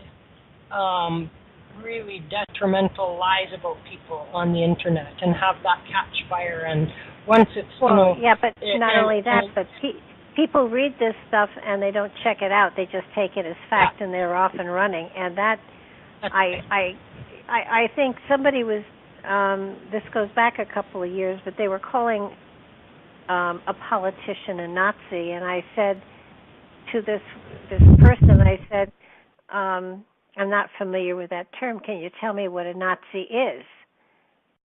really detrimental lies about people on the internet and have that catch fire. And once it's, you know...
Yeah, but not only that, but people read this stuff and they don't check it out. They just take it as fact, and they're off and running. And that, I think somebody was, this goes back a couple of years, but they were calling a politician a Nazi, and I said to this person, I said, I'm not familiar with that term. Can you tell me what a Nazi is?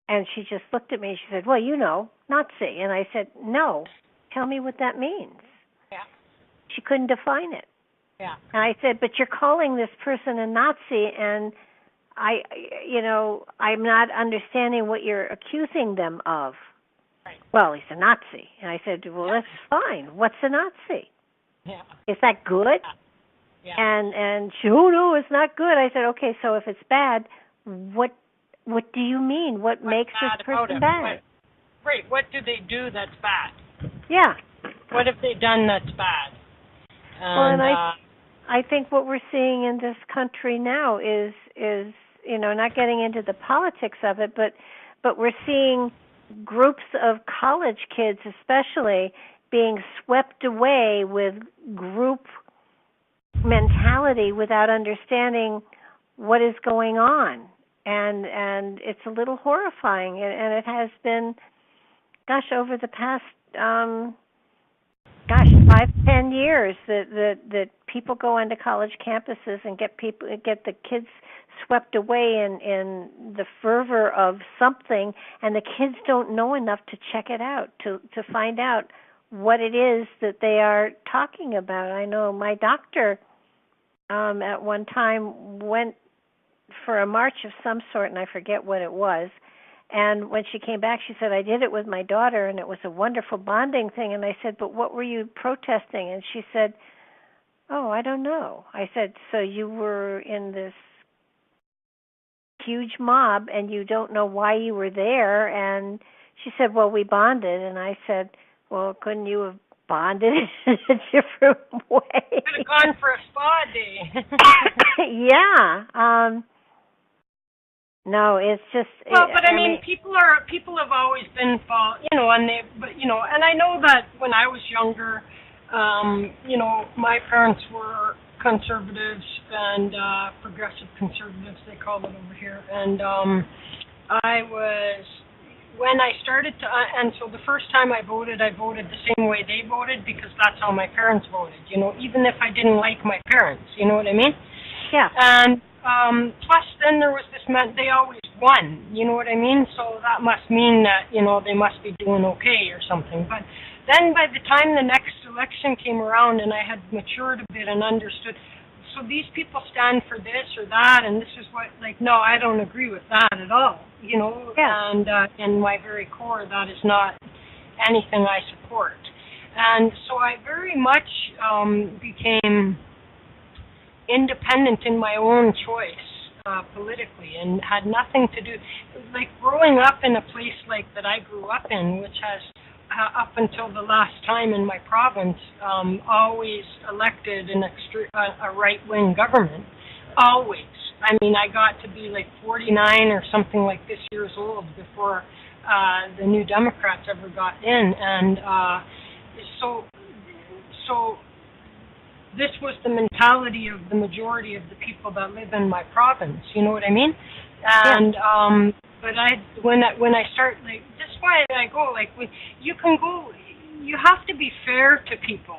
And she just looked at me and she said, well, you know, Nazi. And I said, no, tell me what that means.
Yeah.
She couldn't define it.
Yeah.
And I said, but you're calling this person a Nazi, and I'm not understanding what you're accusing them of.
Right.
Well, he's a Nazi. And I said, well, that's fine. What's a Nazi?
Yeah.
Is that good?
Yeah.
And she, oh no, it's not good. I said, okay, so if it's bad, what do you mean? What makes this person bad?
Right. What do they do that's bad?
Yeah.
What have they done that's bad?
And I think what we're seeing in this country now is you know, not getting into the politics of it, but we're seeing groups of college kids especially being swept away with group mentality without understanding what is going on, and it's a little horrifying, and it has been, over the past 5-10 years that people go onto college campuses and get the kids swept away in the fervor of something, and the kids don't know enough to check it out, to find out what it is that they are talking about. I know my doctor at one time went for a march of some sort, and I forget what it was. And when she came back, she said, I did it with my daughter, and it was a wonderful bonding thing. And I said, but what were you protesting? And she said, oh, I don't know. I said, so you were in this huge mob and you don't know why you were there. And she said, well, we bonded. And I said, well, couldn't you have bonded in a different way?
Could have gone for a spa day.
Yeah. No, it's just.
Well, but I mean, people have always been, and I know that when I was younger, my parents were conservatives and progressive conservatives, they call it over here, and when I started to, and so the first time I voted the same way they voted because that's how my parents voted, even if I didn't like my parents, you know what I mean?
Yeah.
And plus then there was this, they always won, you know what I mean? So that must mean that, they must be doing okay or something. But then by the time the next election came around and I had matured a bit and understood, so these people stand for this or that, and this is what, no, I don't agree with that at all,
Yeah.
and in my very core, that is not anything I support. And so I very much became independent in my own choice politically, and had nothing to do, growing up in a place that I grew up in, which has up until the last time in my province, always elected a right-wing government. Always. I mean, I got to be 49 or something like this years old before the New Democrats ever got in, and so this was the mentality of the majority of the people that live in my province. You know what I mean? And but when I start, that's why I go, you have to be fair to people.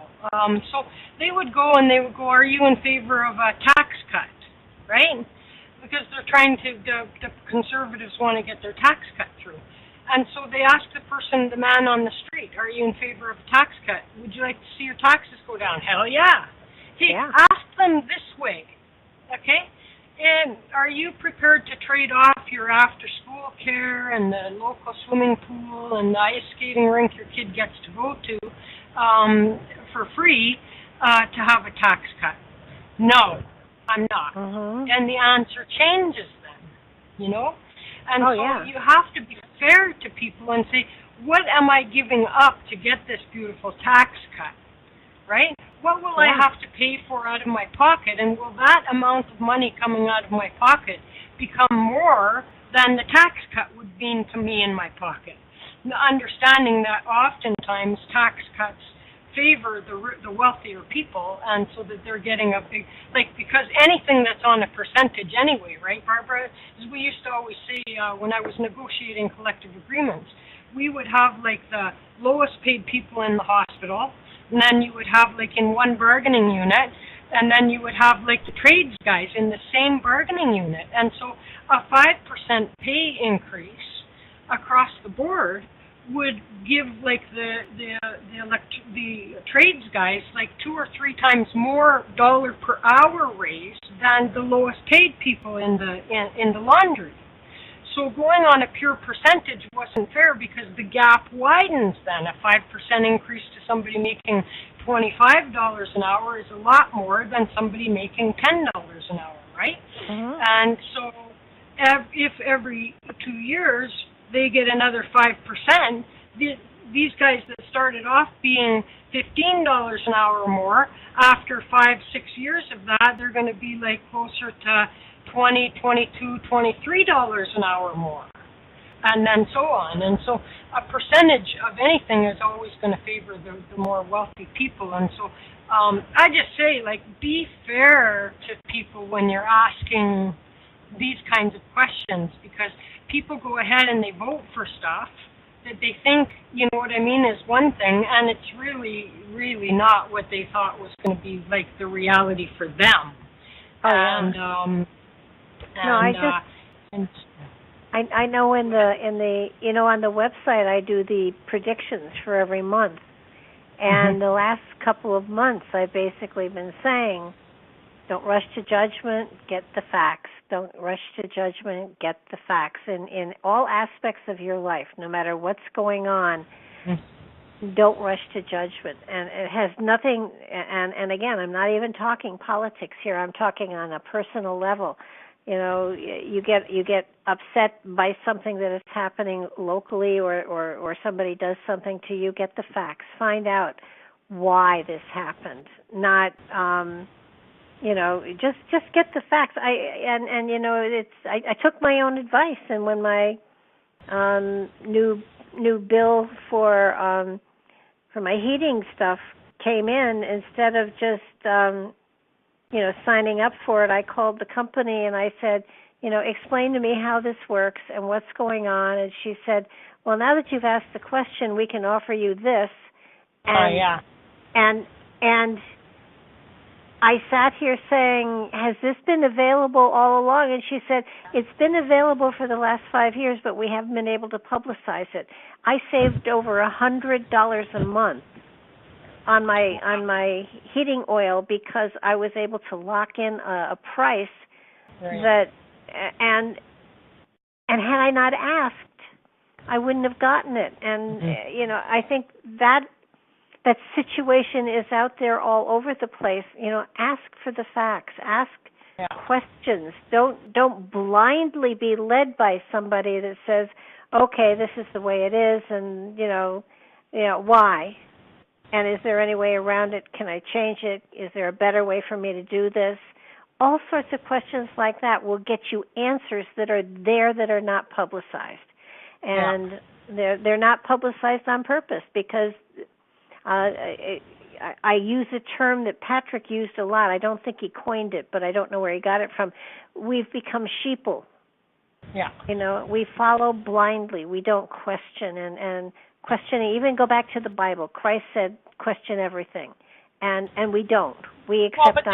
So they would go, are you in favor of a tax cut, right? Because they're trying to, the conservatives want to get their tax cut through. And so they ask the man on the street, are you in favor of a tax cut? Would you like to see your taxes go down? Hell yeah. See, ask them this way, okay? And are you prepared to trade off your after-school care and the local swimming pool and the ice skating rink your kid gets to go to for free to have a tax cut? No, I'm not.
Mm-hmm.
And the answer changes then, And you have to be fair to people and say, what am I giving up to get this beautiful tax cut, right? What will I have to pay for out of my pocket, and will that amount of money coming out of my pocket become more than the tax cut would mean to me in my pocket? Understanding that oftentimes tax cuts favor the wealthier people, and so that they're getting a big, because anything that's on a percentage anyway, right, Barbara? As we used to always say when I was negotiating collective agreements, we would have the lowest paid people in the hospital, and then you would have in one bargaining unit, and then you would have the trades guys in the same bargaining unit. And so a 5% pay increase across the board would give the trades guys 2 or 3 times more dollar per hour raise than the lowest paid people in the laundry. So going on a pure percentage wasn't fair, because the gap widens then. A 5% increase to somebody making $25 an hour is a lot more than somebody making $10 an hour, right?
Mm-hmm.
And so if every 2 years they get another 5%, these guys that started off being $15 an hour or more, after 5-6 years of that, they're going to be closer to $20, $22, $23 an hour more, and then so on. And so a percentage of anything is always going to favor the more wealthy people. And so I just say, be fair to people when you're asking these kinds of questions, because people go ahead and they vote for stuff that they think, you know what I mean, is one thing, and it's really, really not what they thought was going to be the reality for them.
I know in the on the website I do the predictions for every month, and the last couple of months I've basically been saying, don't rush to judgment, get the facts. Don't rush to judgment, get the facts. In all aspects of your life, no matter what's going on, don't rush to judgment. And it has nothing, and again, I'm not even talking politics here. I'm talking on a personal level. you get upset by something that is happening locally, or somebody does something to you. Get the facts. Find out why this happened. Not just get the facts. I took my own advice, and when my new bill for my heating stuff came in, instead of just signing up for it, I called the company and I said, explain to me how this works and what's going on. And she said, well, now that you've asked the question, we can offer you this. And, and I sat here saying, has this been available all along? And she said, it's been available for the last 5 years, but we haven't been able to publicize it. I saved over $100 a month on my heating oil because I was able to lock in a price that, and had I not asked, I wouldn't have gotten it. And I think that situation is out there all over the place. Ask for the facts. Ask questions. Don't blindly be led by somebody that says, okay, this is the way it is, and why? And is there any way around it? Can I change it? Is there a better way for me to do this? All sorts of questions like that will get you answers that are there that are not publicized. And they're not publicized on purpose, because I use a term that Patrick used a lot. I don't think he coined it, but I don't know where he got it from. We've become sheeple.
Yeah.
We follow blindly. We don't question. And questioning, even go back to the Bible. Christ said, question everything. And we don't. We accept
but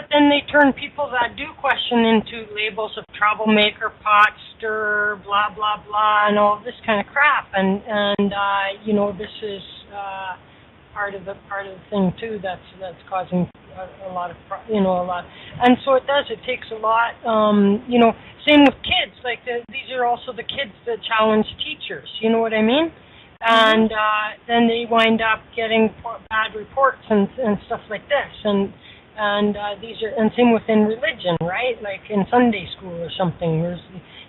then they turn people that do question into labels of troublemaker, pot stirrer, blah blah blah, and all this kind of crap. And this is part of the thing too. That's causing a lot of a lot. And so it does. It takes a lot. Same with kids. Like these are also the kids that challenge teachers. You know what I mean? And then they wind up getting bad reports and stuff like this, and these are, and same within religion, right? Like in Sunday school or something.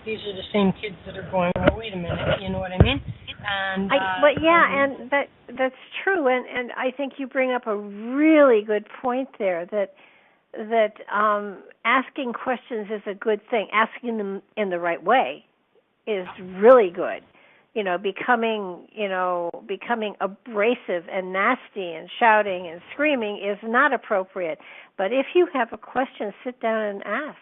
These are the same kids that are going, oh, wait a minute, you know what I mean? And
and that's true, and I think you bring up a really good point there, that asking questions is a good thing. Asking them in the right way is really good. Becoming abrasive and nasty and shouting and screaming is not appropriate. But if you have a question, sit down and ask.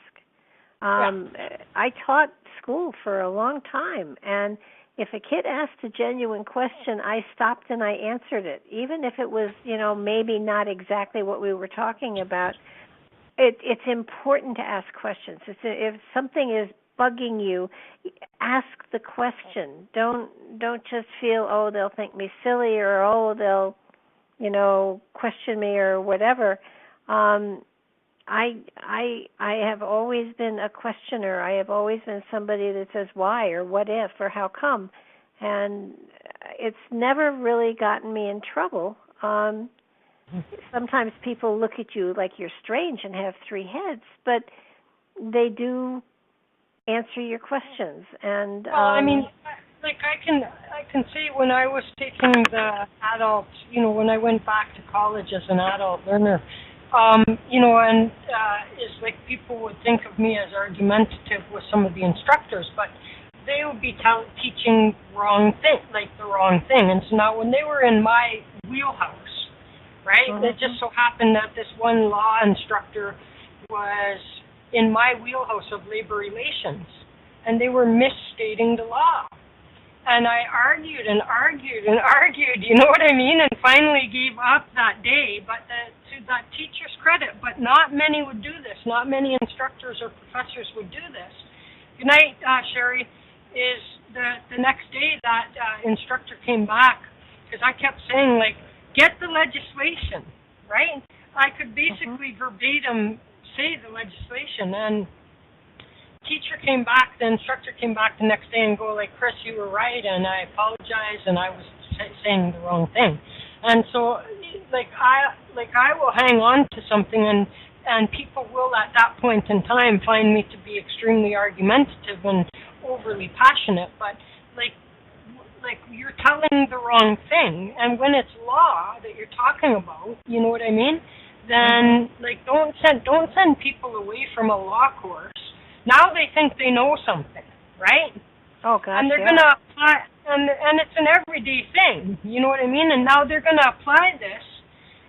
I taught school for a long time, and if a kid asked a genuine question, I stopped and I answered it, even if it was, maybe not exactly what we were talking about. It's important to ask questions. If something is bugging you, ask the question. Don't just feel, oh, they'll think me silly, or oh, they'll question me or whatever. I have always been a questioner. I have always been somebody that says why or what if or how come, and it's never really gotten me in trouble. Sometimes people look at you like you're strange and have three heads, but they do answer your questions. And
I can see when I was taking the adult, when I went back to college as an adult learner, it's like people would think of me as argumentative with some of the instructors, but they would be teaching the wrong thing. And so now when they were in my wheelhouse, right, it just so happened that this one law instructor was in my wheelhouse of labor relations, and they were misstating the law. And I argued and argued and argued, you know what I mean, and finally gave up that day. But to that teacher's credit, but not many would do this. Not many instructors or professors would do this. Good night, Sherry. Is the next day that instructor came back, because I kept saying, like, get the legislation, right? I could basically verbatim say the legislation, and the instructor came back the next day and go, like, Chris, you were right, and I apologize, and I was saying the wrong thing. And so, I will hang on to something, and and people will at that point in time find me to be extremely argumentative and overly passionate, but like you're telling the wrong thing, and when it's law that you're talking about, you know what I mean? Then like don't send people away from a law course. Now they think they know something, right?
Oh gosh,
and they're gonna apply, and it's an everyday thing, you know what I mean? And now they're gonna apply this,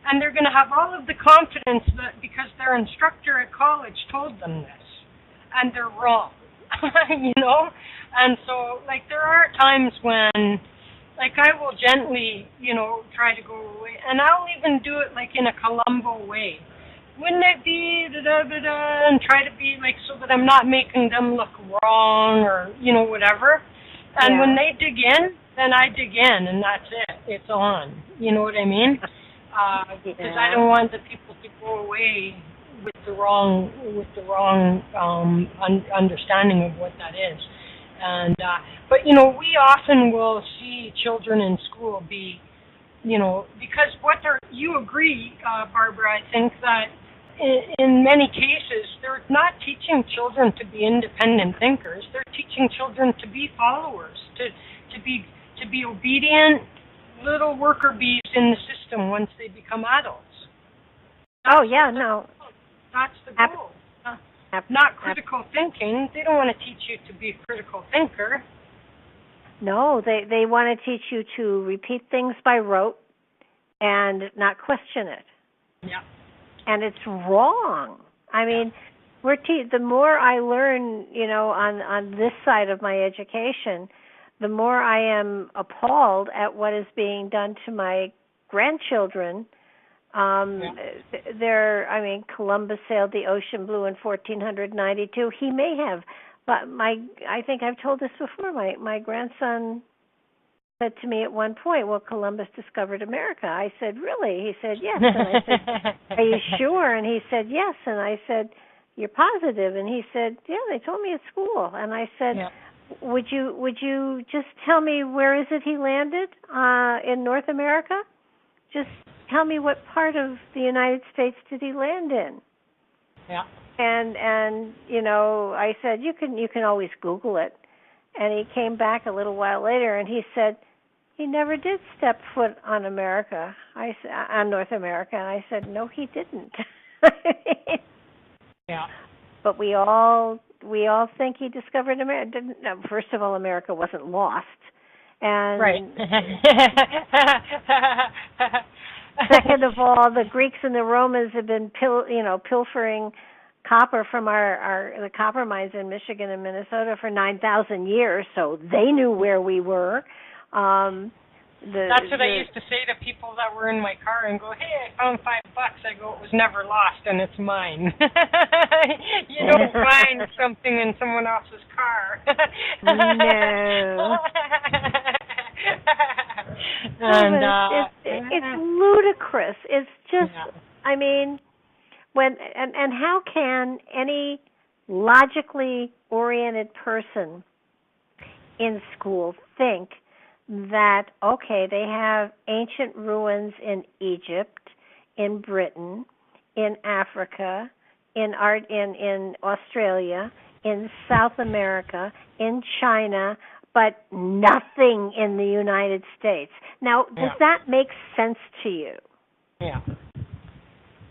and they're gonna have all of the confidence that because their instructor at college told them this, and they're wrong, you know. And so, like, there are times when, like, I will gently, you know, try to go away, and I'll even do it like in a Columbo way. Wouldn't it be da-da-da-da, and try to be like so that I'm not making them look wrong or, you know, whatever. And when they dig in, then I dig in, and that's it. It's on. You know what I mean? Because I don't want the people to go away with the wrong understanding of what that is. And but you know, we often will see children in school be, you know, because you agree, Barbara, I think that in many cases they're not teaching children to be independent thinkers. They're teaching children to be followers, to be obedient little worker bees in the system once they become adults. That's the goal. Not critical thinking. They don't want to teach you to be a critical thinker.
No, they want to teach you to repeat things by rote and not question it.
Yeah.
And it's wrong. I mean, the more I learn, you know, on this side of my education, the more I am appalled at what is being done to my grandchildren. Columbus sailed the ocean blue in 1492. He may have, but I think I've told this before. My grandson said to me at one point, "Well, Columbus discovered America." I said, "Really?" He said, "Yes." And I said, "Are you sure?" And he said, "Yes." And I said, "You're positive?" And he said, "Yeah, they told me at school." And I said, Would you just tell me where is it he landed in North America? Just tell me what part of the United States did he land in?
Yeah.
And you know, I said you can always Google it. And he came back a little while later and he said he never did step foot on America. On North America. And I said no, he didn't.
Yeah.
But we all think he discovered America. First of all, America wasn't lost. And
right.
Second of all, the Greeks and the Romans have been pilfering copper from the copper mines in Michigan and Minnesota for 9,000 years, so they knew where we were. That's
what I used to say to people that were in my car and go, "Hey, I found $5." I go, "It was never lost and it's mine." You don't find something in someone else's car.
No. And it's ludicrous. It's just, I mean, and how can any logically oriented person in school think that, okay, they have ancient ruins in Egypt, in Britain, in Africa, in Australia, in South America, in China, but nothing in the United States. Now, does that make sense to you?
Yeah.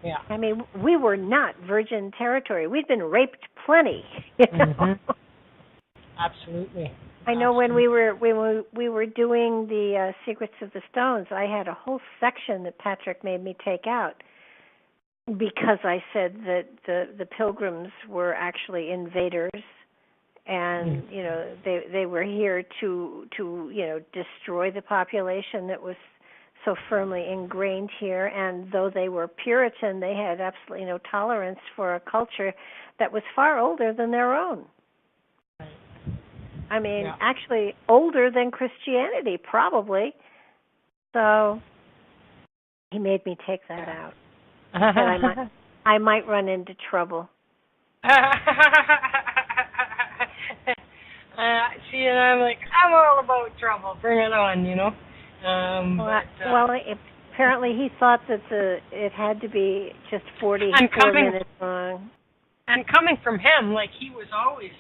Yeah.
I mean, we were not virgin territory. We'd been raped plenty. You know?
Mm-hmm. Absolutely.
I know when we were doing the Secrets of the Stones, I had a whole section that Patrick made me take out because I said that the Pilgrims were actually invaders, and you know they were here to destroy the population that was so firmly ingrained here. And though they were Puritan, they had absolutely no tolerance for a culture that was far older than their own. I mean, actually older than Christianity, probably. So he made me take that out. I might run into trouble.
See, and I'm like, I'm all about trouble. Bring it on, you know.
apparently he thought that it had to be just 44 minutes long.
And coming from him, like he was always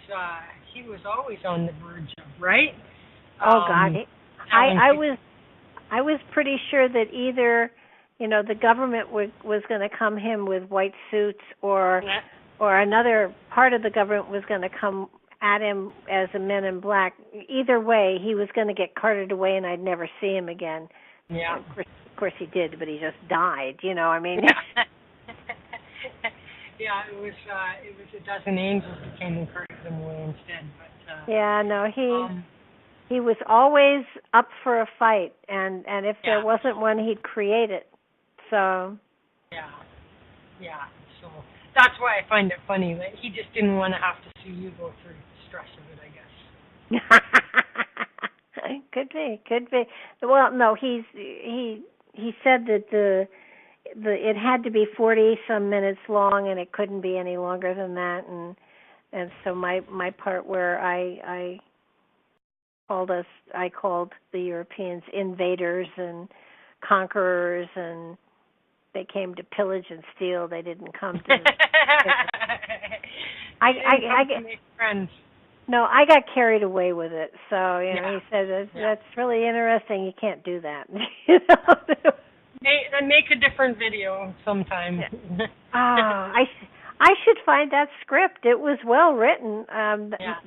on the verge of, right?
Oh God, I was pretty sure that either, the government was going to come him with white suits, or another part of the government was going to come at him as a Men in Black. Either way, he was going to get carted away, and I'd never see him again.
Yeah.
Of course he did, but he just died. I mean.
Yeah, it was a dozen angels that came and carted him away instead. But
yeah, no, he was always up for a fight, and if there wasn't one, he'd create it. So. Yeah. So that's why I find it funny that he just didn't want to have to see you go through the stress of it, I guess. Could be. Well, no, he said that it had to be 40 some minutes long, and it couldn't be any longer than that. And so my part where I called the Europeans invaders and conquerors, and they came to pillage and steal. They didn't come to. I
make friends.
No, I got carried away with it. So he said that's really interesting. You can't do that.
Then make a different video sometime.
I should find that script. It was well written.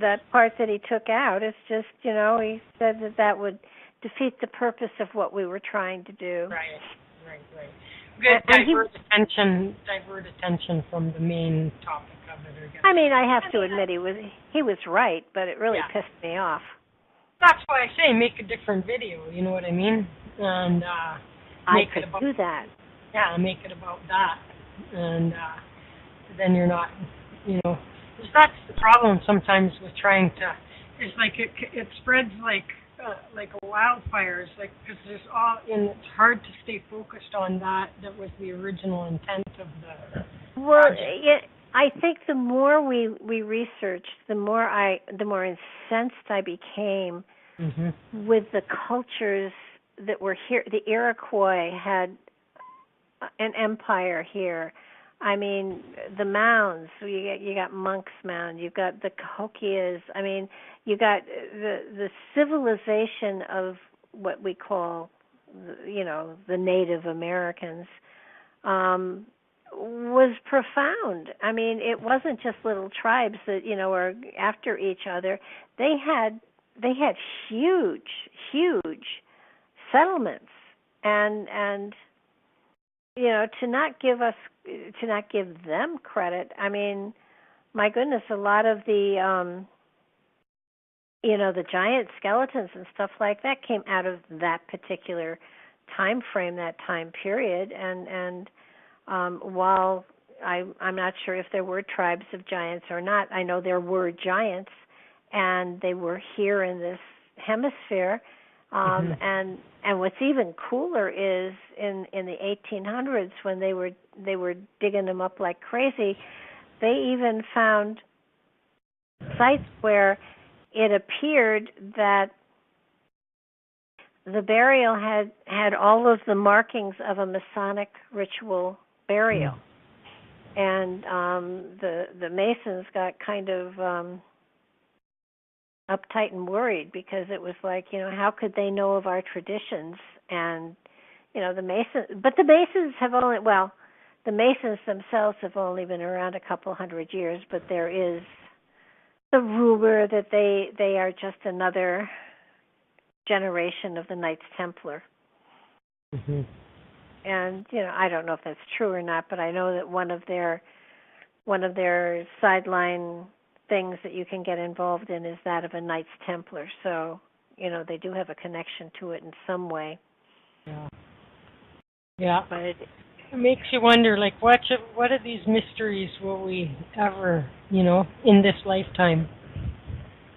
That part that he took out. It's just he said that would defeat the purpose of what we were trying to do.
Right. Good. Divert attention from the main topic of it.
I mean, I have to admit he was right, but it really pissed me off.
That's why I say make a different video. You know what I mean? And
I could do that.
Yeah, make it about that, and then you're not, because that's the problem sometimes with trying to. It's like it spreads like a wildfire. It's like because and it's hard to stay focused on that was the original intent of the.
Well, I think the more we researched, the more incensed I became with the cultures that were here. The Iroquois had an empire here. I mean, the mounds. You got Monk's Mound. You've got the Cahokias. I mean, you got the civilization of what we call, the Native Americans. Was profound. I mean, it wasn't just little tribes that were after each other. They had huge settlements, and to not give them credit. I mean, my goodness, a lot of the the giant skeletons and stuff like that came out of that particular time frame, that time period, and while I'm not sure if there were tribes of giants or not, I know there were giants, and they were here in this hemisphere. And what's even cooler is in the 1800s when they were digging them up like crazy, they even found sites where it appeared that the burial had all of the markings of a Masonic ritual burial. And the Masons got kind of uptight and worried because it was like, how could they know of our traditions? And the Masons themselves have only been around a couple hundred years, but there is the rumor that they are just another generation of the Knights Templar. And I don't know if that's true or not, but I know that one of their sideline things that you can get involved in is that of a Knights Templar. So they do have a connection to it in some way.
Yeah.
But it
makes you wonder, like, what are these mysteries will we ever, in this lifetime?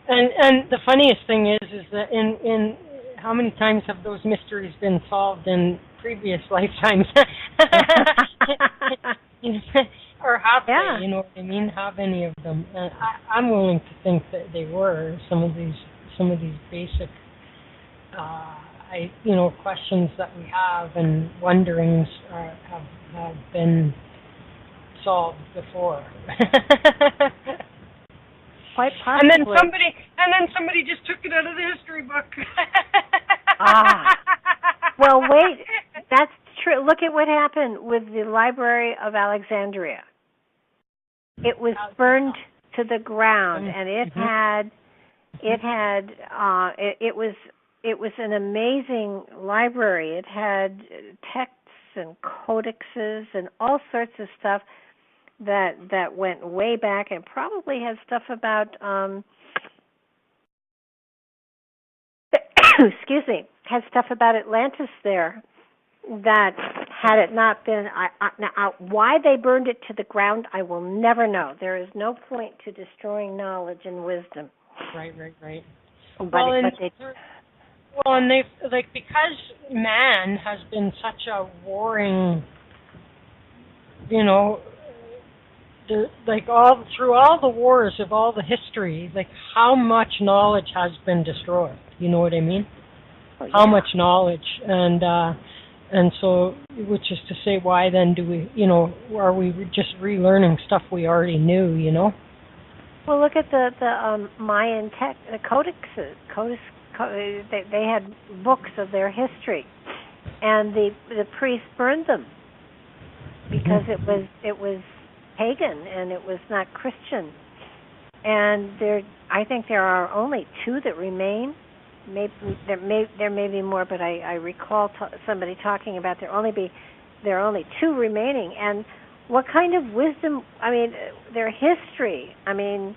And the funniest thing is that in how many times have those mysteries been solved in previous lifetimes? Or have they? You know what I mean? Have any of them? I'm willing to think that they were some of these basic questions that we have and wonderings have been solved before.
Quite
And then
possibly.
somebody just took it out of the history book.
Well, wait, that's true. Look at what happened with the Library of Alexandria. It was burned to the ground, and it was an amazing library. It had texts and codexes and all sorts of stuff that went way back, and probably had stuff about had stuff about Atlantis there, that had it not been now why they burned it to the ground, I will never know. There is no point to destroying knowledge and wisdom.
Right.
And
they because man has been such a warring, through all the wars of all the history, how much knowledge has been destroyed. You know what I mean?
Oh, yeah.
How much knowledge, and so, which is to say, why then do we, are we just relearning stuff we already knew?
Well, look at the Mayan codexes. They had books of their history, and the priests burned them because it was pagan and it was not Christian. And I think there are only 2 that remain. There may be more, but I recall somebody talking about there are only 2 remaining. And what kind of wisdom? I mean, their history. I mean,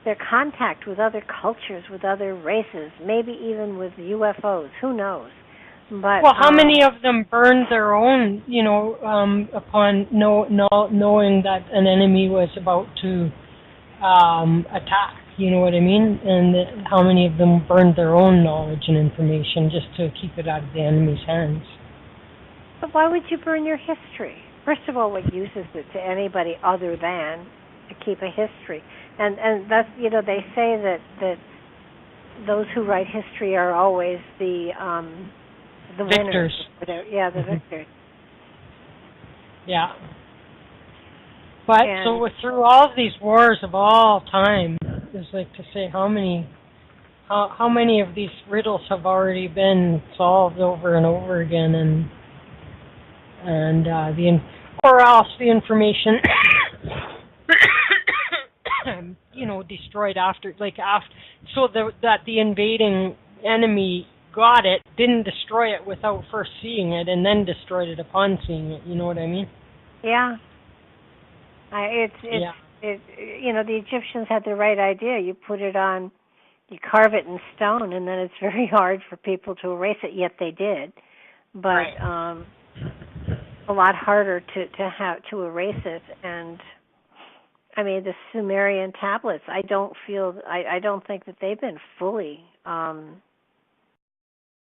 their contact with other cultures, with other races, maybe even with UFOs. Who knows? But
how many of them burned their own? Upon knowing that an enemy was about to attack. You know what I mean? And how many of them burned their own knowledge and information just to keep it out of the enemy's hands?
But why would you burn your history? First of all, what use is it to anybody other than to keep a history? And that's, they say that those who write history are always the
victors.
Winners. Yeah, the victors.
Yeah. But so through all of these wars of all time, is to say how many of these riddles have already been solved over and over again, or else the information destroyed after so that the invading enemy got it, didn't destroy it without first seeing it, and then destroyed it upon seeing it. You know what I mean?
Yeah. The Egyptians had the right idea. You carve it in stone, and then it's very hard for people to erase it. Yet they did, but
right.
A lot harder to erase it. And I mean, the Sumerian tablets. I don't think that they've been fully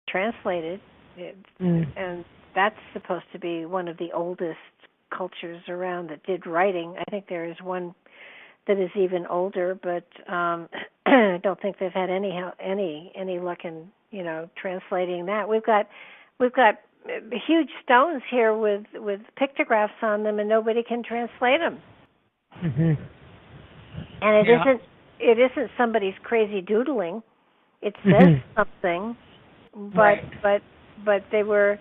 translated, and that's supposed to be one of the oldest cultures around that did writing. I think there is one that is even older, but I don't think they've had any luck in translating that. We've got huge stones here with pictographs on them, and nobody can translate them.
Mm-hmm.
And it isn't somebody's crazy doodling. It says something, but they were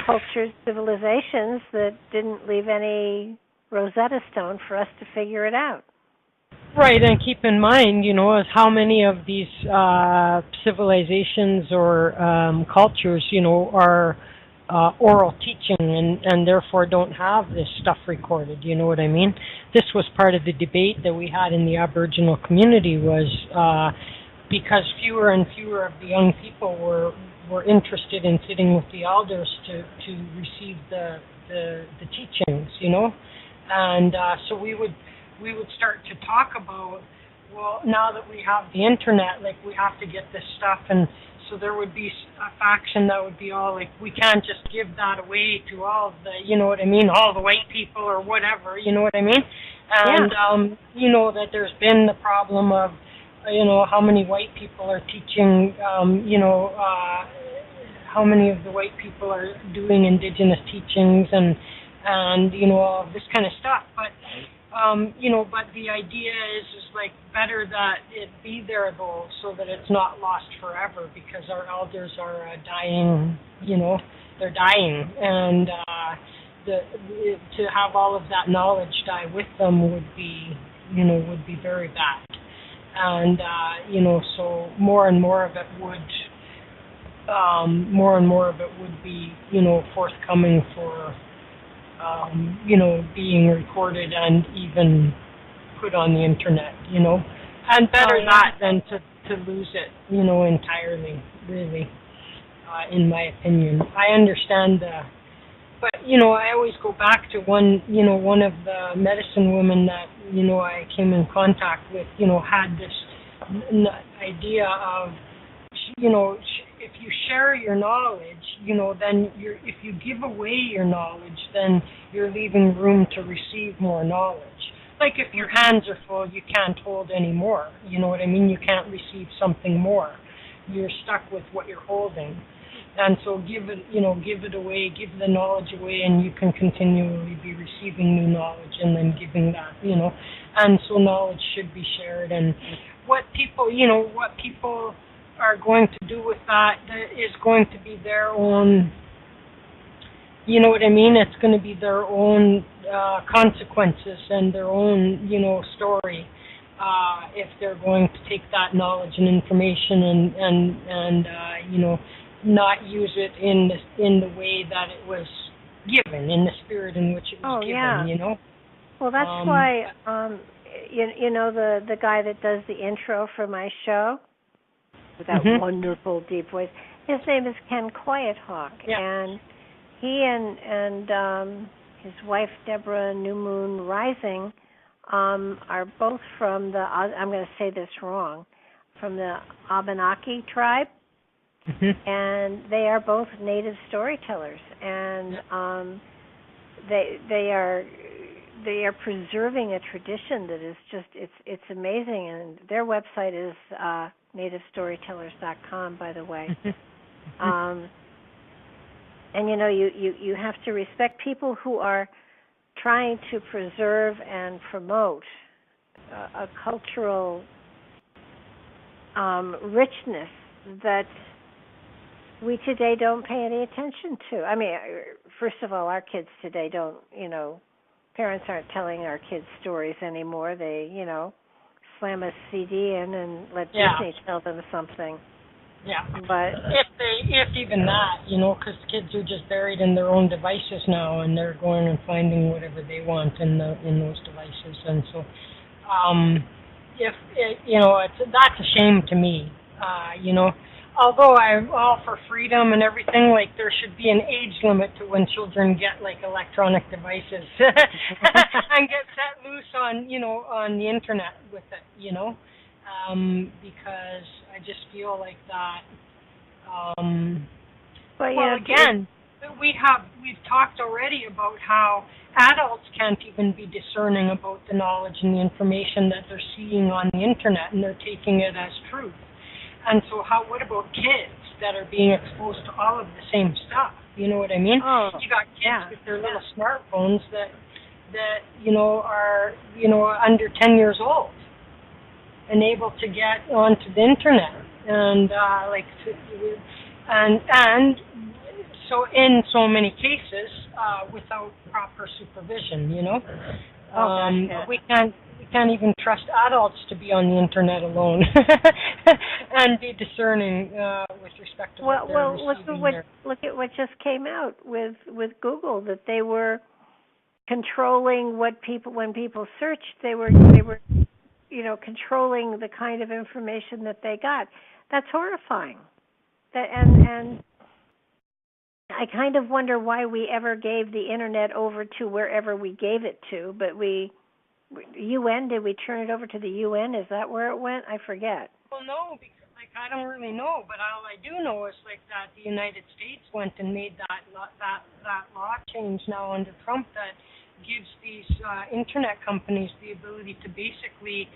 cultures, civilizations that didn't leave any Rosetta Stone for us to figure it out.
Right, and keep in mind, is how many of these civilizations or cultures, are oral teaching and therefore don't have this stuff recorded. You know what I mean? This was part of the debate that we had in the Aboriginal community, was because fewer and fewer of the young people were interested in sitting with the elders to receive the teachings, and so we would start to talk about, well, now that we have the internet, we have to get this stuff, and so there would be a faction that would be all we can't just give that away to all of the, all the white people or whatever, you know what I mean? And, that there's been the problem of how many white people are teaching, how many of the white people are doing indigenous teachings and all of this kind of stuff. But the idea is like better that it be there though, so that it's not lost forever, because our elders are dying, they're dying, and to have all of that knowledge die with them would be very bad. And so more and more of it would be forthcoming for being recorded and even put on the internet, and better that than to lose it, entirely, really, in my opinion. I understand but I always go back to one of the medicine women that I came in contact with, had this idea of, if you share your knowledge, then if you give away your knowledge, then you're leaving room to receive more knowledge. Like if your hands are full, you can't hold any more. You know what I mean? You can't receive something more. You're stuck with what you're holding. And so give it away, give the knowledge away, and you can continually be receiving new knowledge and then giving that, And so knowledge should be shared. And what people are going to do with that is going to be their own, you know what I mean? It's going to be their own consequences and their own, story. If they're going to take that knowledge and information and not use it in the way that it was given, in the spirit in which it was given,
Well, that's why, the guy that does the intro for my show, with that wonderful deep voice, his name is Ken Quiethawk, and he and his wife Deborah New Moon Rising are both from the, I'm going to say this wrong, from the Abenaki tribe. And they are both native storytellers, and they are preserving a tradition that is just it's amazing. And their website is nativestorytellers.com, by the way. And you have to respect people who are trying to preserve and promote a cultural richness that we today don't pay any attention to. I mean, first of all, our kids today don't, parents aren't telling our kids stories anymore. They, slam a CD in and let Disney tell them something.
Yeah.
But
if even that, because kids are just buried in their own devices now, and they're going and finding whatever they want in those devices, and so, that's a shame to me, Although I'm all for freedom and everything, like there should be an age limit to when children get like electronic devices and get set loose on the internet with it, because I just feel like that. Again, we've talked already about how adults can't even be discerning about the knowledge and the information that they're seeing on the internet, and they're taking it as truth. And so what about kids that are being exposed to all of the same stuff? You know what I mean?
Oh,
you got kids with their little smartphones that are under 10 years old and able to get onto the internet and so in so many cases without proper supervision, we can't even trust adults to be on the internet alone and be discerning with respect to what they're receiving.
Look at what just came out with Google, that they were controlling when people searched, they were controlling the kind of information that they got. That's horrifying. And I kind of wonder why we ever gave the internet over to wherever we gave it to, but UN, did we turn it over to the UN? Is that where it went? I forget.
Well, no, because I don't really know, but all I do know is that the United States went and made that law change now under Trump that gives these internet companies the ability to basically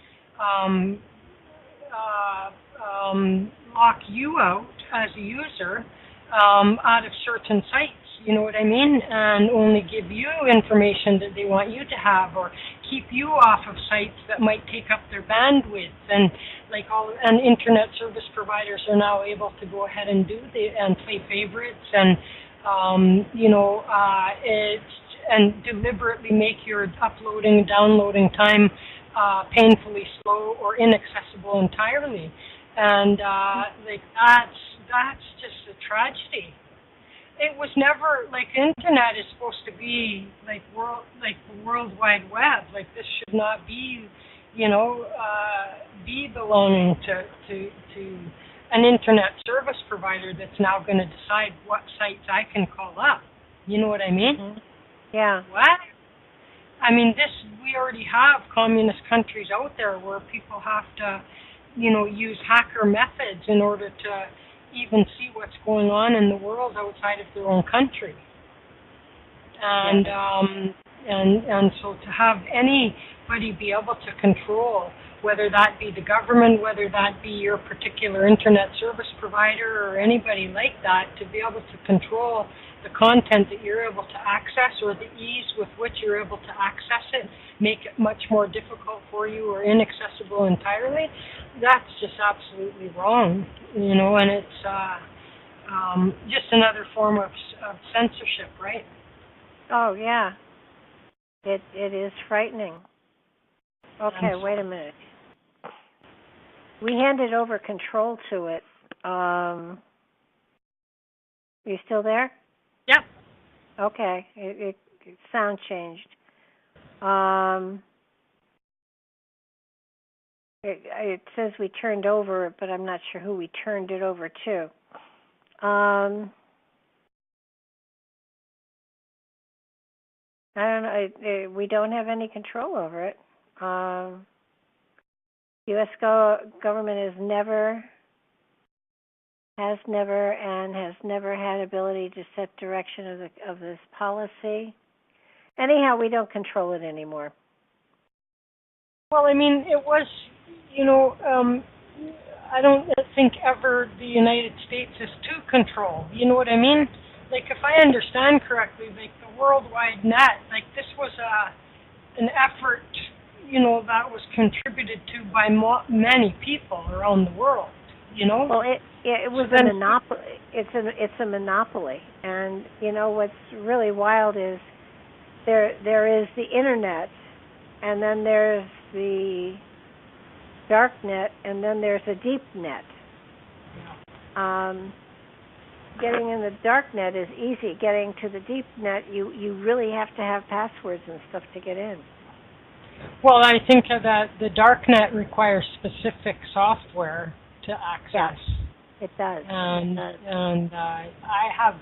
lock you out as a user out of certain sites. You know what I mean? And only give you information that they want you to have, or keep you off of sites that might take up their bandwidth. And and internet service providers are now able to go ahead and play favorites and and deliberately make your uploading and downloading time painfully slow or inaccessible entirely. And that's just a tragedy. It was never internet is supposed to be the World Wide Web. This should not be, be belonging to an internet service provider that's now going to decide what sites I can call up. You know what I mean?
Mm-hmm. Yeah.
What? I mean, we already have communist countries out there where people have to, use hacker methods in order to even see what's going on in the world outside of their own country. And so to have anybody be able to control, whether that be the government, whether that be your particular internet service provider or anybody like that, to be able to control the content that you're able to access or the ease with which you're able to access it, make it much more difficult for you or inaccessible entirely, that's just absolutely wrong, and it's just another form of censorship, right?
Oh, yeah. It is frightening. Okay, wait a minute. We handed over control to it. You still there?
Yep.
Okay. It sound changed. It says we turned over, but I'm not sure who we turned it over to. I don't know. We don't have any control over it. U.S. government has never had ability to set direction of this policy. Anyhow, we don't control it anymore.
Well, I mean, it was, I don't think ever the United States is to control. You know what I mean? If I understand correctly, the worldwide net, this was an effort, that was contributed to by many people around the world.
Well, it was a monopoly. It's a monopoly, and what's really wild is there is the internet, and then there's the dark net, and then there's a deep net. Getting in the dark net is easy. Getting to the deep net, you really have to have passwords and stuff to get in.
Well, I think that the dark net requires specific software to access.
It does.
And I have,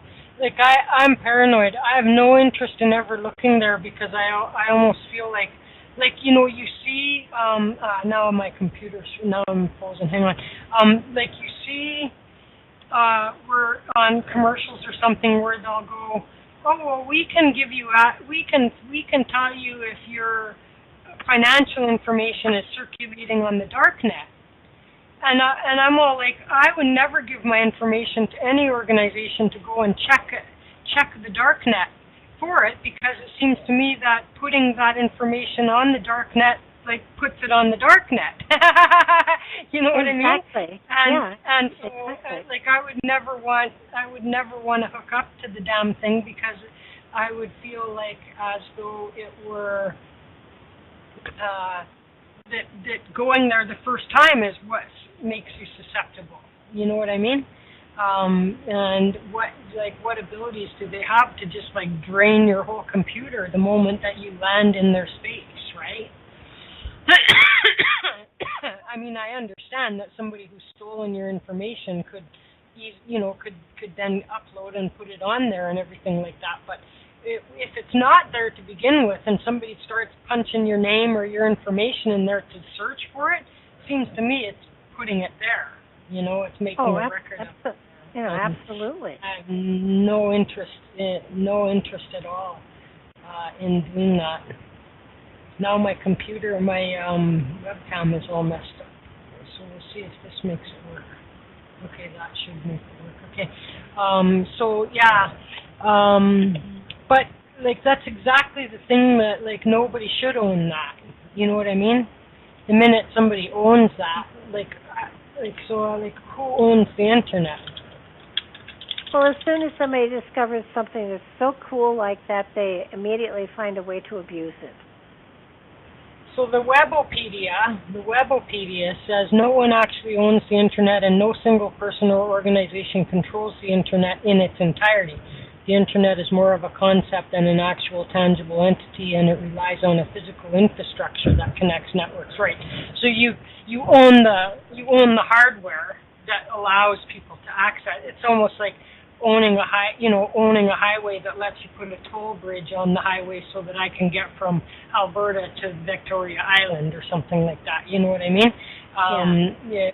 I'm paranoid. I have no interest in ever looking there because I almost feel like you see, now my computer's, now I'm frozen, hang on. You see, we're on commercials or something where they'll go, oh, well, we can give you, we can tell you if your financial information is circulating on the dark net. And I'm all like, I would never give my information to any organization to go and check the dark net for it, because it seems to me that putting that information on the dark net puts it on the dark net. You know what I mean?
Exactly.
And so
exactly.
I would never want to hook up to the damn thing, because I would feel as though it were that going there the first time is what makes you susceptible. You know what I mean? And what abilities do they have to just drain your whole computer the moment that you land in their space, right? I mean, I understand that somebody who's stolen your information could then upload and put it on there and everything like that, but if it's not there to begin with and somebody starts punching your name or your information in there to search for it, seems to me it's putting it there. It's making a record of it.
Absolutely.
I have no interest at all in doing that. Now my computer, my webcam is all messed up. So we'll see if this makes it work. Okay, that should make it work. Okay. So yeah. But like that's exactly the thing that like nobody should own that. You know what I mean? The minute somebody owns that, like who owns the internet?
Well, as soon as somebody discovers something that's so cool like that, they immediately find a way to abuse it.
So the Webopedia says no one actually owns the internet and no single person or organization controls the internet in its entirety. The internet is more of a concept than an actual tangible entity, and it relies on a physical infrastructure that connects networks. Right. So you own the hardware that allows people to access. It's almost like owning a highway that lets you put a toll bridge on the highway so that I can get from Alberta to Victoria Island or something like that. You know what I mean? Yeah.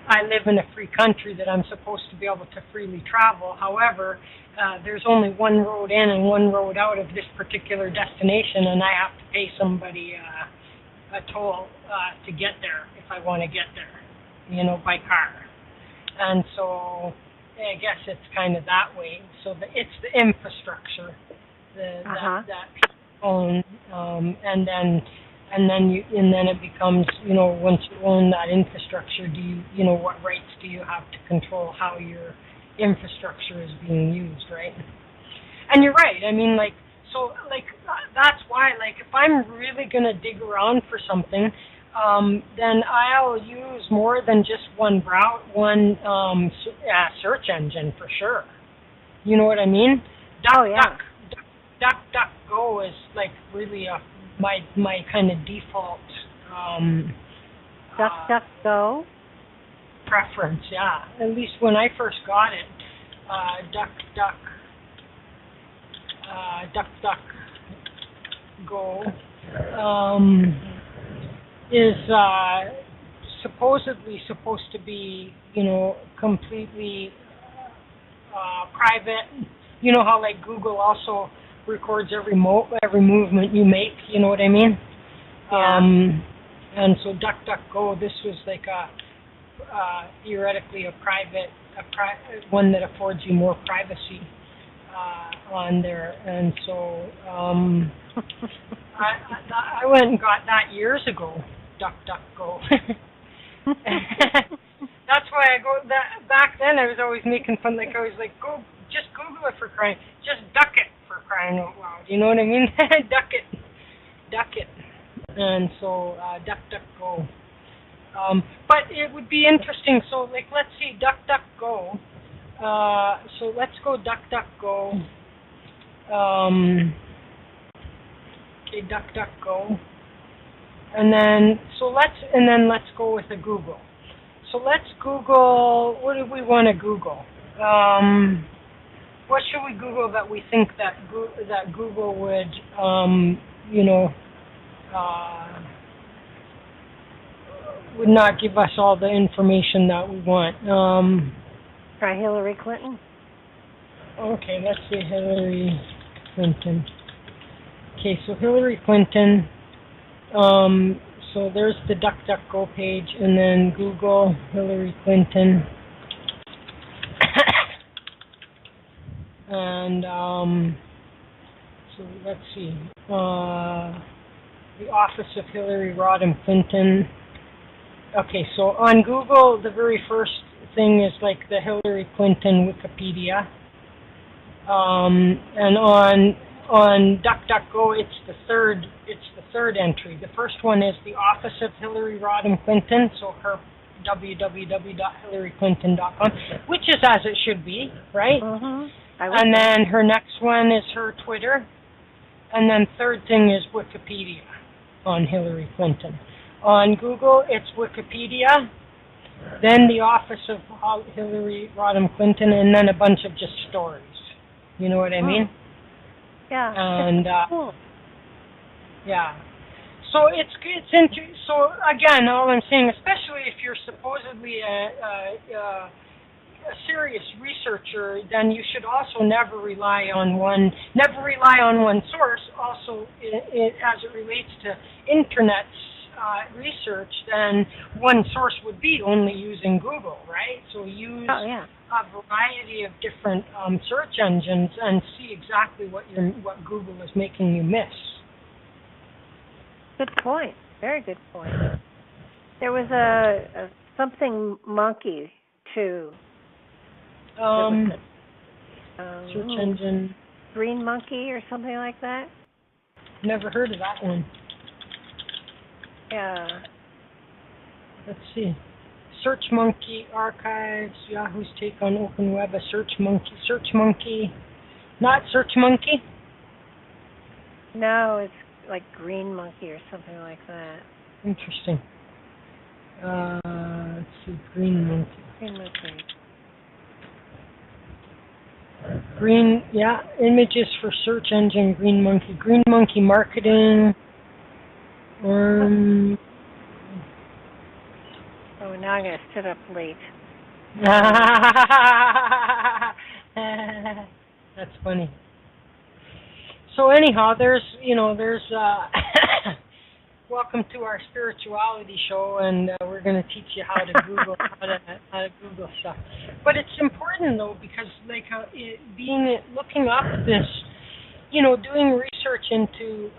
I live in a free country that I'm supposed to be able to freely travel. However, there's only one road in and one road out of this particular destination, and I have to pay somebody a toll to get there if I want to get there, by car. And so I guess it's kind of that way. So it's the infrastructure that people own, and then it becomes, once you own that infrastructure, what rights do you have to control how your infrastructure is being used, right? And you're right. I mean, that's why, if I'm really going to dig around for something, then I'll use more than just one search engine for sure. You know what I mean? DuckDuckGo is really my kind of default
DuckDuckGo
preference. Yeah, at least when I first got it, DuckDuckGo is supposedly supposed to be, completely private. You know how Google also records every movement you make. You know what I mean?
Yeah.
And so DuckDuckGo, this was theoretically a private one that affords you more privacy on there. And so I went and got that years ago. DuckDuckGo. That's why I go. Back then, I was always making fun. I was like, go, just Google it for crying. Just duck it for crying out loud. You know what I mean? Duck it. And so DuckDuckGo. But it would be interesting. So let's see, DuckDuckGo. So let's go DuckDuckGo. Okay, DuckDuckGo. And then let's go with a Google. So let's Google. What do we want to Google? What should we Google that we think that Google would, would not give us all the information that we want?
Try Hillary Clinton.
Okay, let's say Hillary Clinton. Okay, so Hillary Clinton. So there's the DuckDuckGo page, and then Google Hillary Clinton. And so let's see. The office of Hillary Rodham Clinton. Okay, so on Google, the very first thing is the Hillary Clinton Wikipedia. And on DuckDuckGo, it's the third entry. The first one is the office of Hillary Rodham Clinton, so her www.hillaryclinton.com, which is as it should be, right?
Mm-hmm.
And then her next one is her Twitter, and then third thing is Wikipedia on Hillary Clinton. On Google, it's Wikipedia, then the office of Hillary Rodham Clinton, and then a bunch of just stories. You know what I mean?
Yeah.
And
cool.
Yeah. So it's so again, all I'm saying, especially if you're supposedly a serious researcher, then you should also never rely on one source. Also, as it relates to internets, research, then one source would be only using Google, right? So use a variety of different search engines and see exactly what Google is making you miss.
Good point. Very good point. There was a something monkey too.
Search engine.
Green Monkey or something like that?
Never heard of that one.
Yeah.
Let's see. Search Monkey Archives, Yahoo's take on open web, a Search Monkey. Not Search Monkey?
No, it's like Green Monkey or something like that.
Interesting. Let's see, Green Monkey. Images for search engine, Green Monkey marketing.
Oh, now I'm going to sit up late.
That's funny. So anyhow, there's welcome to our spirituality show, and we're going to teach you how to Google how to Google stuff. But it's important though, because looking up this, doing research into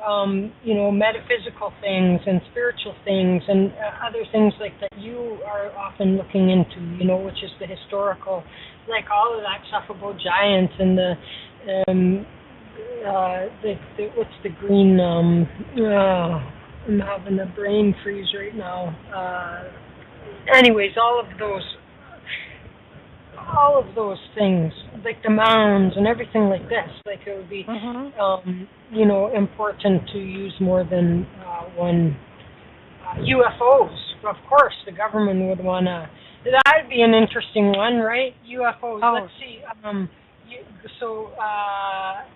metaphysical things and spiritual things and other things like that you are often looking into, which is the historical, like all of that stuff about giants and the what's the green I'm having a brain freeze right now. Anyways, all of those things, like the mounds and everything like this, like it would be, important to use more than one. UFOs, of course, the government would want to. That'd be an interesting one, right? UFOs.
Oh.
Let's see.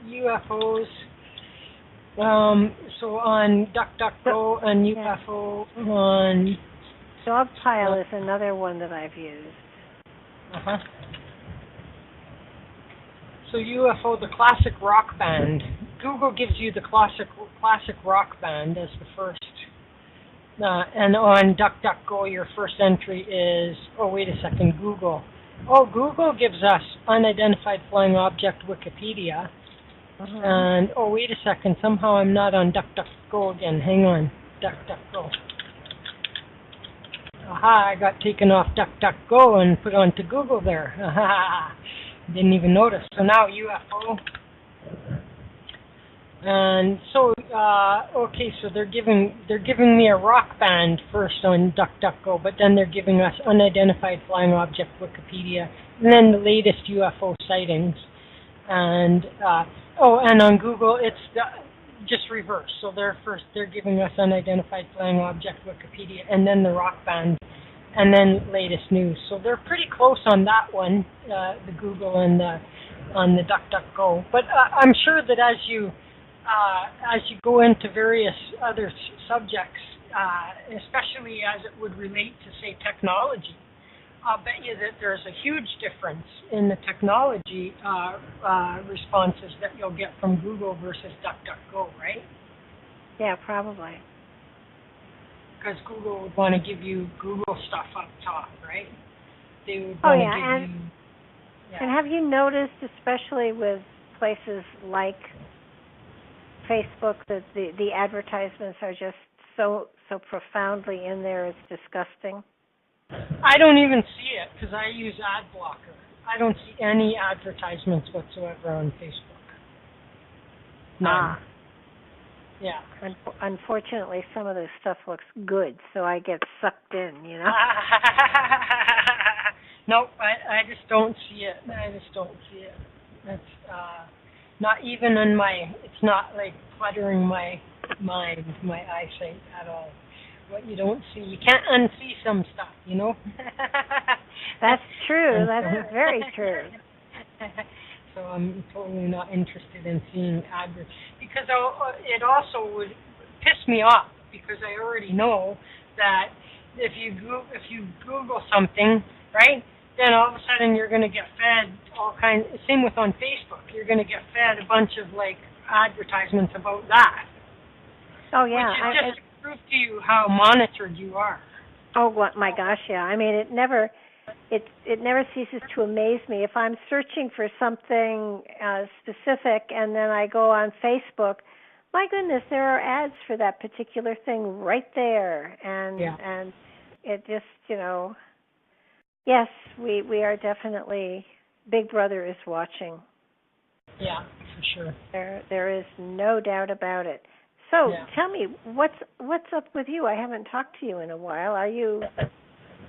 UFOs. So on DuckDuckGo and UFO on...
Dogpile is another one that I've used.
So UFO, the classic rock band. Google gives you the classic rock band as the first. And on DuckDuckGo, your first entry is... Oh, wait a second, Google. Oh, Google gives us unidentified flying object Wikipedia. And, oh, wait a second, somehow I'm not on DuckDuckGo again. Hang on, DuckDuckGo. Aha, I got taken off DuckDuckGo and put onto Google there. Didn't even notice. So now UFO. And so, so they're giving me a rock band first on DuckDuckGo, but then they're giving us unidentified flying object Wikipedia, and then the latest UFO sightings. And and on Google it's just reverse. So they're giving us unidentified flying object Wikipedia, and then the rock band, and then latest news. So they're pretty close on that one, the Google and on the DuckDuckGo. But I'm sure that as you go into various other subjects, especially as it would relate to, say, technology, I'll bet you that there's a huge difference in the technology responses that you'll get from Google versus DuckDuckGo, right?
Yeah, probably.
Because Google would want to give you Google stuff up top, right? They would want to give you... Yeah.
And have you noticed, especially with places like Facebook, that the advertisements are just so profoundly in there, it's disgusting?
I don't even see it because I use ad blocker. I don't see any advertisements whatsoever on Facebook. None. Yeah.
Unfortunately, some of this stuff looks good, so I get sucked in,
Nope, I just don't see it. That's not even in it's not like cluttering my mind, my eyesight at all. What you don't see, you can't unsee some stuff,
That's true. That's very true.
So I'm totally not interested in seeing adverts, because it also would piss me off, because I already know that if you Google something, right, then all of a sudden you're going to get fed all kinds. Same with on Facebook, you're going to get fed a bunch of advertisements about that.
Oh yeah.
Which is just prove to you how monitored you are.
Oh, what, my gosh, yeah. I mean, it never ceases to amaze me. If I'm searching for something specific and then I go on Facebook, my goodness, there are ads for that particular thing right there, and it just, yes, we are definitely, Big Brother is watching.
Yeah, for sure.
There is no doubt about it. So tell me, what's up with you? I haven't talked to you in a while. Are you?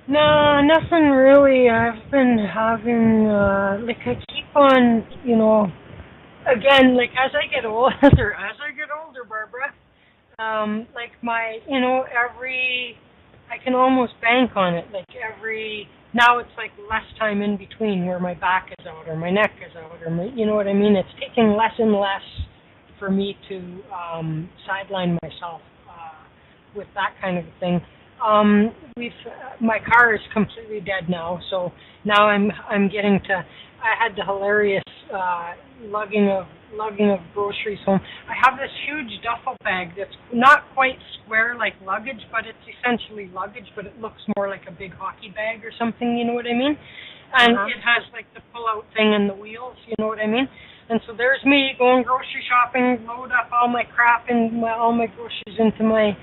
No, nothing really. I've been having I keep on, again, as I get older, Barbara, I can almost bank on it. Now it's less time in between where my back is out or my neck is out or you know what I mean? It's taking less and less for me to sideline myself with that kind of a thing. My car is completely dead now, so now I'm getting to. I had the hilarious lugging of groceries home. I have this huge duffel bag that's not quite square like luggage, but it's essentially luggage, but it looks more like a big hockey bag or something. You know what I mean? And it has the pull-out thing and the wheels. You know what I mean? And so there's me going grocery shopping, load up all my crap and all my groceries into my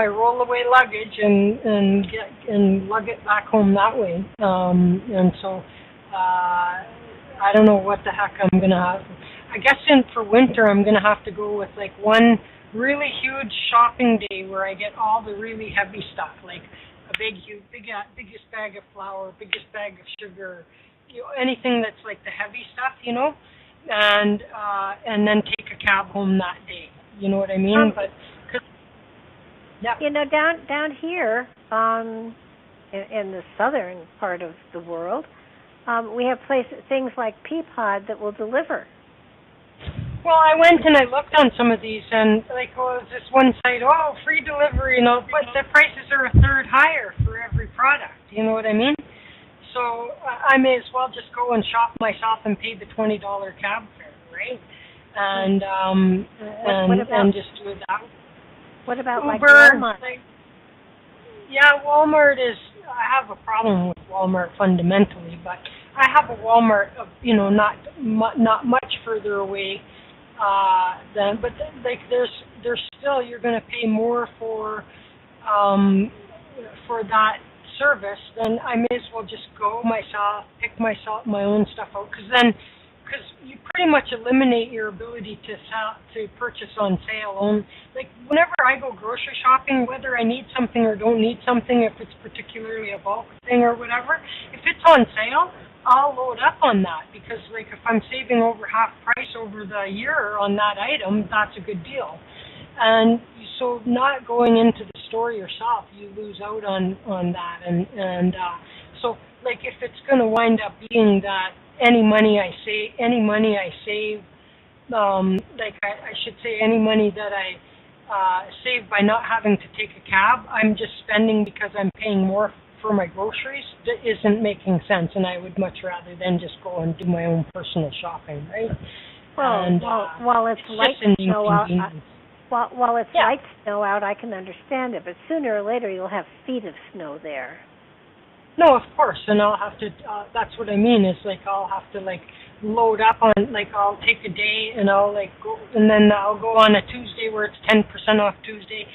rollaway luggage and lug it back home that way. And so I don't know what the heck I'm gonna have. I guess for winter I'm gonna have to go with one really huge shopping day where I get all the really heavy stuff, like a biggest bag of flour, biggest bag of sugar, anything that's the heavy stuff, and then take a cab home that day. You know what I mean?
Down here, in the southern part of the world, we have things like Peapod that will deliver.
Well, I went and I looked on some of these, and this one site, free delivery, but the prices are a third higher for every product. You know what I mean? So I may as well just go and shop myself and pay the $20 cab fare, right? And and just do that.
What about
Uber,
Walmart?
Walmart is. I have a problem with Walmart fundamentally, but I have a Walmart, not much further away. There's still, you're going to pay more for that service. Then I may as well just go myself, pick my own stuff out, because you pretty much eliminate your ability to purchase on sale. Whenever I go grocery shopping, whether I need something or don't need something, if it's particularly a bulk thing or whatever, if it's on sale, I'll load up on that, because if I'm saving over half price over the year on that item, that's a good deal. And so not going into the store yourself, you lose out on that. So if it's going to wind up being that any money I save, I should say any money that I save by not having to take a cab, I'm just spending because I'm paying more for my groceries, that isn't making sense, and I would much rather than just go and do my own personal shopping, right?
While it's light snow out, while it's light snow out, I can understand it, but sooner or later you'll have feet of snow there.
No, of course, and I'll have to. That's what I mean. Is I'll have to load up on. I'll take a day and I'll go, and then I'll go on a Tuesday where it's 10% off Tuesday,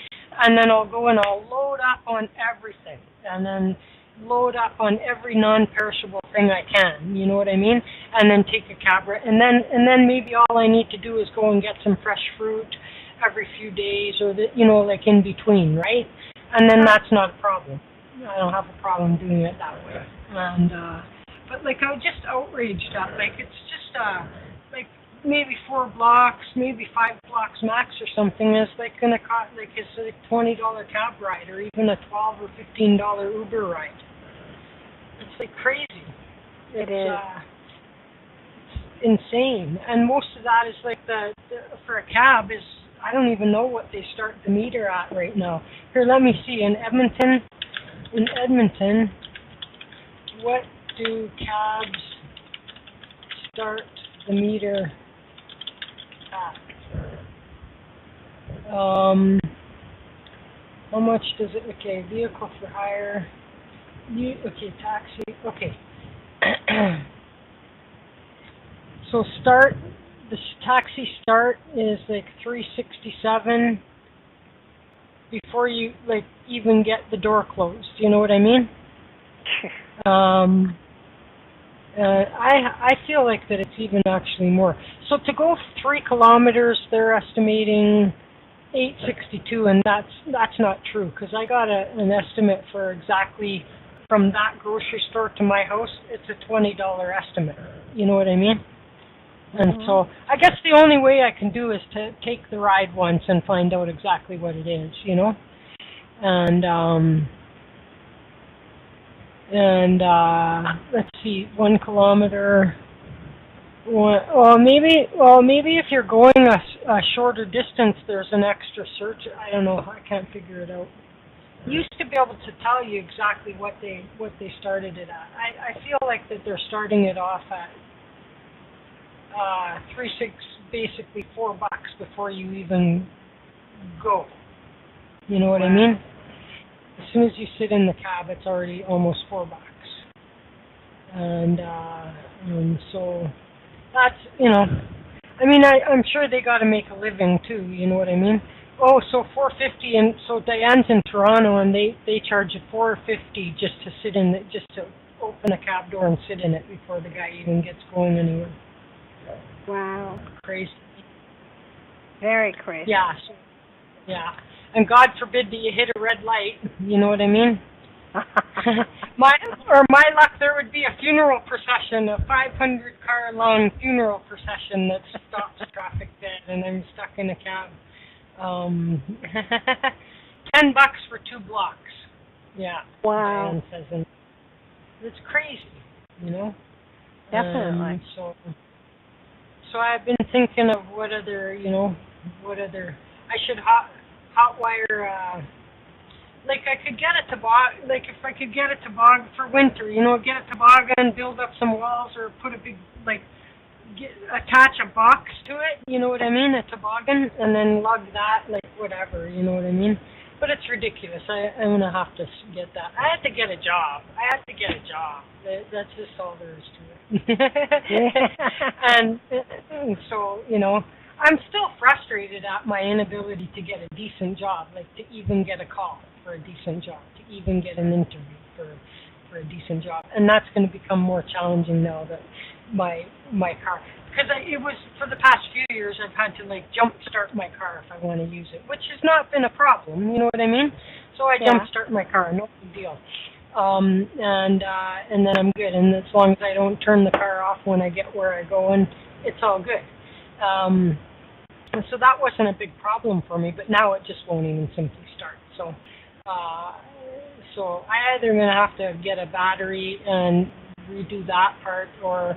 and then I'll go and I'll load up on everything, and then load up on every non-perishable thing I can. You know what I mean? And then take a cab, and then maybe all I need to do is go and get some fresh fruit every few days, or in between, right? And then that's not a problem. I don't have a problem doing it that way. And but I was just outraged at it's just maybe 4 blocks, maybe 5 blocks max or something is gonna cost it's a $20 cab ride or even a $12 or $15 Uber ride. It's crazy.
It is.
It's insane. And most of that is the for a cab is, I don't even know what they start the meter at right now. Here, let me see. In Edmonton, what do cabs start the meter at? How much does it, okay, vehicle for hire, okay, taxi, okay. So this taxi start is like $367 before you like even get the door closed. You know what I mean? I feel like that it's even actually more. So to go 3 kilometers, they're estimating $862, and that's not true because I got an estimate for exactly from that grocery store to my house. It's a $20 estimate. You know what I mean? And so I guess the only way I can do is to take the ride once and find out exactly what it is, you know? And let's see, 1 kilometer. Maybe if you're going a shorter distance, there's an extra search. I don't know. I can't figure it out. Used to be able to tell you exactly what they started it at. I feel like that they're starting it off at basically $4 before you even go. You know what I mean? As soon as you sit in the cab, it's already almost $4. And so that's, you know, I mean, I'm sure they got to make a living too. You know what I mean? Oh, so $4.50, and so Diane's in Toronto, and they charge you $4.50 just to sit in it, just to open a cab door and sit in it before the guy even gets going anywhere.
Wow.
Crazy.
Very crazy.
Yeah. So, yeah. And God forbid that you hit a red light. You know what I mean? my luck, there would be a funeral procession, a 500-car long funeral procession that stops traffic dead, and I'm stuck in a cab. $10 for 2 blocks. Yeah.
Wow.
Diane says, and it's crazy, you know.
Definitely.
So I've been thinking of what other I should hotwire. Like I could get a toboggan. Like if I could get a toboggan for winter, you know, get a toboggan, build up some walls, or put a big attach a box to it. You know what I mean? A toboggan, and then lug that, like whatever. You know what I mean? But it's ridiculous. I'm gonna have to get that. I had to get a job. That's just all there is to it. And so, you know, I'm still frustrated at my inability to get a decent job, like to even get a call for a decent job, to even get an interview for a decent job. And that's going to become more challenging now that my car, because it was, for the past few years, I've had to like jump start my car if I want to use it, which has not been a problem, you know what I mean? So I jump start my car, no big deal. And then I'm good. And as long as I don't turn the car off when I get where I go, and it's all good. And so that wasn't a big problem for me, but now it just won't even simply start. So I either going to have to get a battery and redo that part, or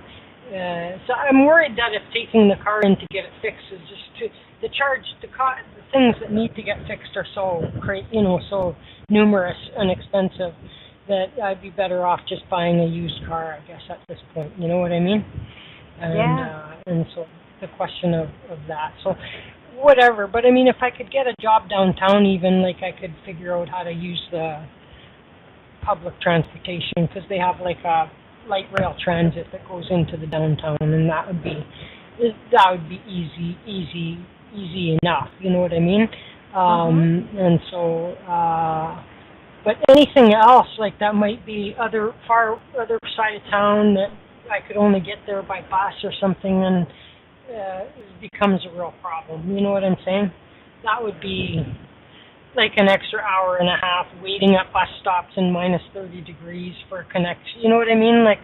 so I'm worried that if taking the car in to get it fixed is just the things that need to get fixed are so so numerous and expensive that I'd be better off just buying a used car, I guess, at this point. You know what I mean? And so the question of that. So whatever. But I mean, if I could get a job downtown, even like I could figure out how to use the public transportation, because they have like a light rail transit that goes into the downtown, and that would be easy enough. You know what I mean? And so, but anything else like that might be other side of town that I could only get there by bus or something, and it becomes a real problem. You know what I'm saying? That would be like an extra hour and a half waiting at bus stops in minus 30 degrees for a connection. You know what I mean? Like,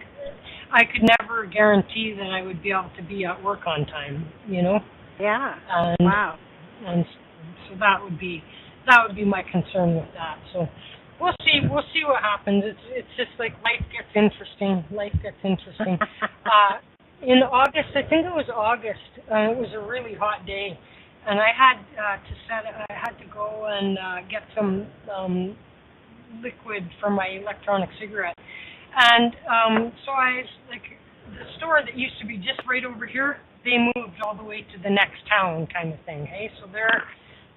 I could never guarantee that I would be able to be at work on time, you know?
Yeah.
Wow. And so that would be my concern with that. So we'll see what happens. It's just like life gets interesting. In August, I think it was August, it was a really hot day, and I had to go and get some liquid for my electronic cigarette. And so the store that used to be just right over here, they moved all the way to the next town kind of thing, hey? So they're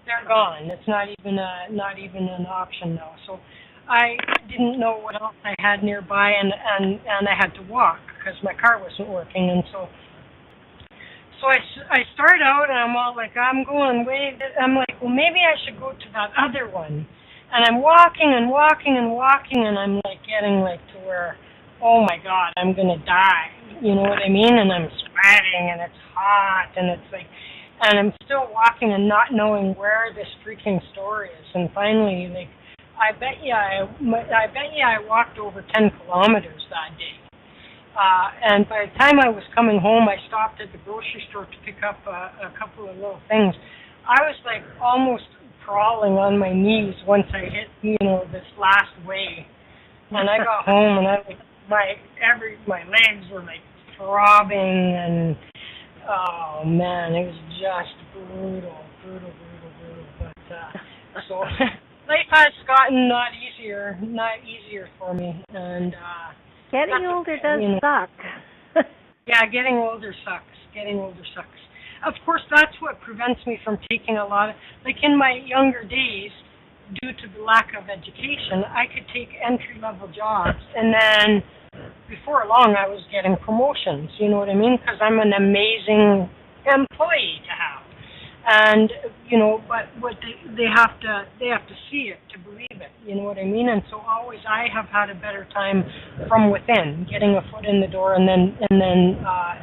They're gone. It's not even an option now. So I didn't know what else I had nearby, and I had to walk because my car wasn't working, and so I start out and I'm all like, I'm going way. I'm like, well, maybe I should go to that other one. And I'm walking and walking and walking, and I'm like getting like to where, oh my God, I'm gonna die. You know what I mean? And I'm sweating, and it's hot, and it's like, and I'm still walking and not knowing where this freaking store is. And finally, like, I bet you I walked over 10 kilometers that day. And by the time I was coming home, I stopped at the grocery store to pick up a couple of little things. I was like almost crawling on my knees once I hit, this last way. And I got home, and I like my legs were like throbbing, and oh man, it was just brutal. But so life has gotten not easier for me, and
getting older does suck.
Yeah, getting older sucks. Of course, that's what prevents me from taking a lot of, like in my younger days, due to the lack of education, I could take entry-level jobs, and then before long I was getting promotions, you know what I mean? Because I'm an amazing employee to have. And, but what they have to see it to believe it, you know what I mean? And so always I have had a better time from within, getting a foot in the door and then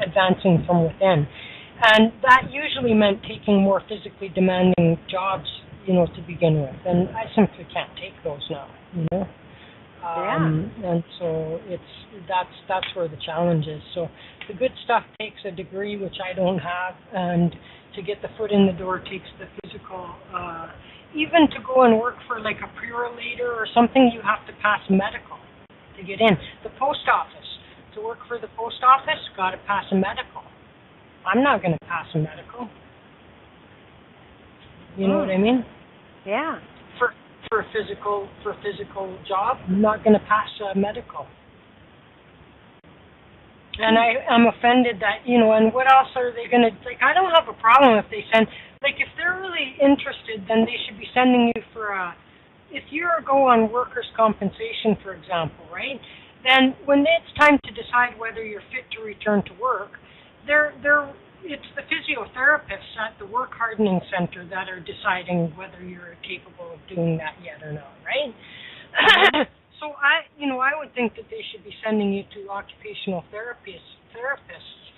advancing from within. And that usually meant taking more physically demanding jobs, to begin with. And I simply can't take those now, And so that's where the challenge is. So the good stuff takes a degree, which I don't have, and to get the foot in the door takes the physical. Even to go and work for like a pre-relator or something, you have to pass medical to get in. The post office, to work for the post office, got to pass a medical. I'm not going to pass a medical. You know what I mean?
Yeah.
For a physical job, I'm not going to pass a medical. And I am offended that, and what else are they going to, like, I don't have a problem if they send, like, if they're really interested, then they should be sending you for if you go on workers' compensation, for example, right, then when it's time to decide whether you're fit to return to work, it's the physiotherapists at the work hardening center that are deciding whether you're capable of doing that yet or not, right? So I would think that they should be sending you to occupational therapists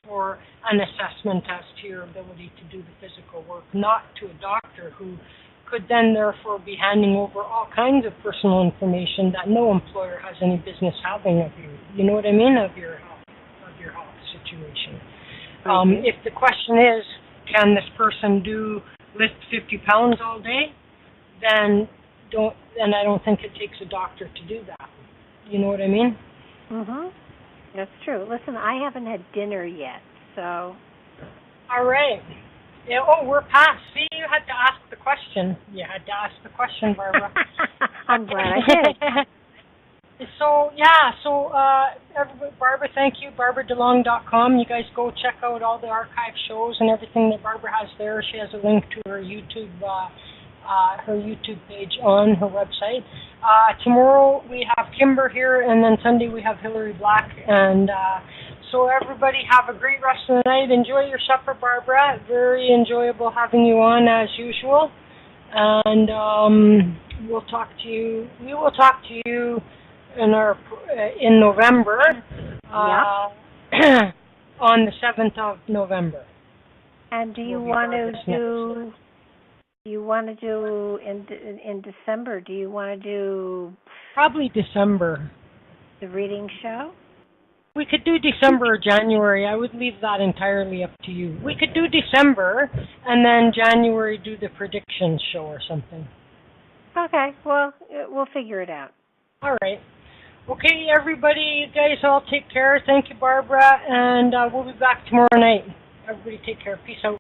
for an assessment as to your ability to do the physical work, not to a doctor who could then therefore be handing over all kinds of personal information that no employer has any business having of you. You know what I mean? Of your health situation. If the question is, can this person lift 50 pounds all day, then I don't think it takes a doctor to do that. You know what I mean?
Mhm. That's true. Listen, I haven't had dinner yet, so.
All right. Yeah. Oh, we're past. See, you had to ask the question. You had to ask the question, Barbara.
I'm glad I did.
Everybody, Barbara, thank you. BarbaraDeLong.com. You guys go check out all the archive shows and everything that Barbara has there. She has a link to her YouTube page on her website. Tomorrow we have Kimber here, and then Sunday we have Hillary Black. And so everybody have a great rest of the night. Enjoy your supper, Barbara. Very enjoyable having you on as usual. And we will talk to you in November. On the 7th of November.
And do you want to do in December? Do you want to do
probably December
the reading show?
We could do December or January. I would leave that entirely up to you. We could do December and then January do the predictions show or something.
Okay. Well, we'll figure it out.
All right. Okay, everybody, you guys all take care. Thank you, Barbara, and we'll be back tomorrow night. Everybody take care. Peace out.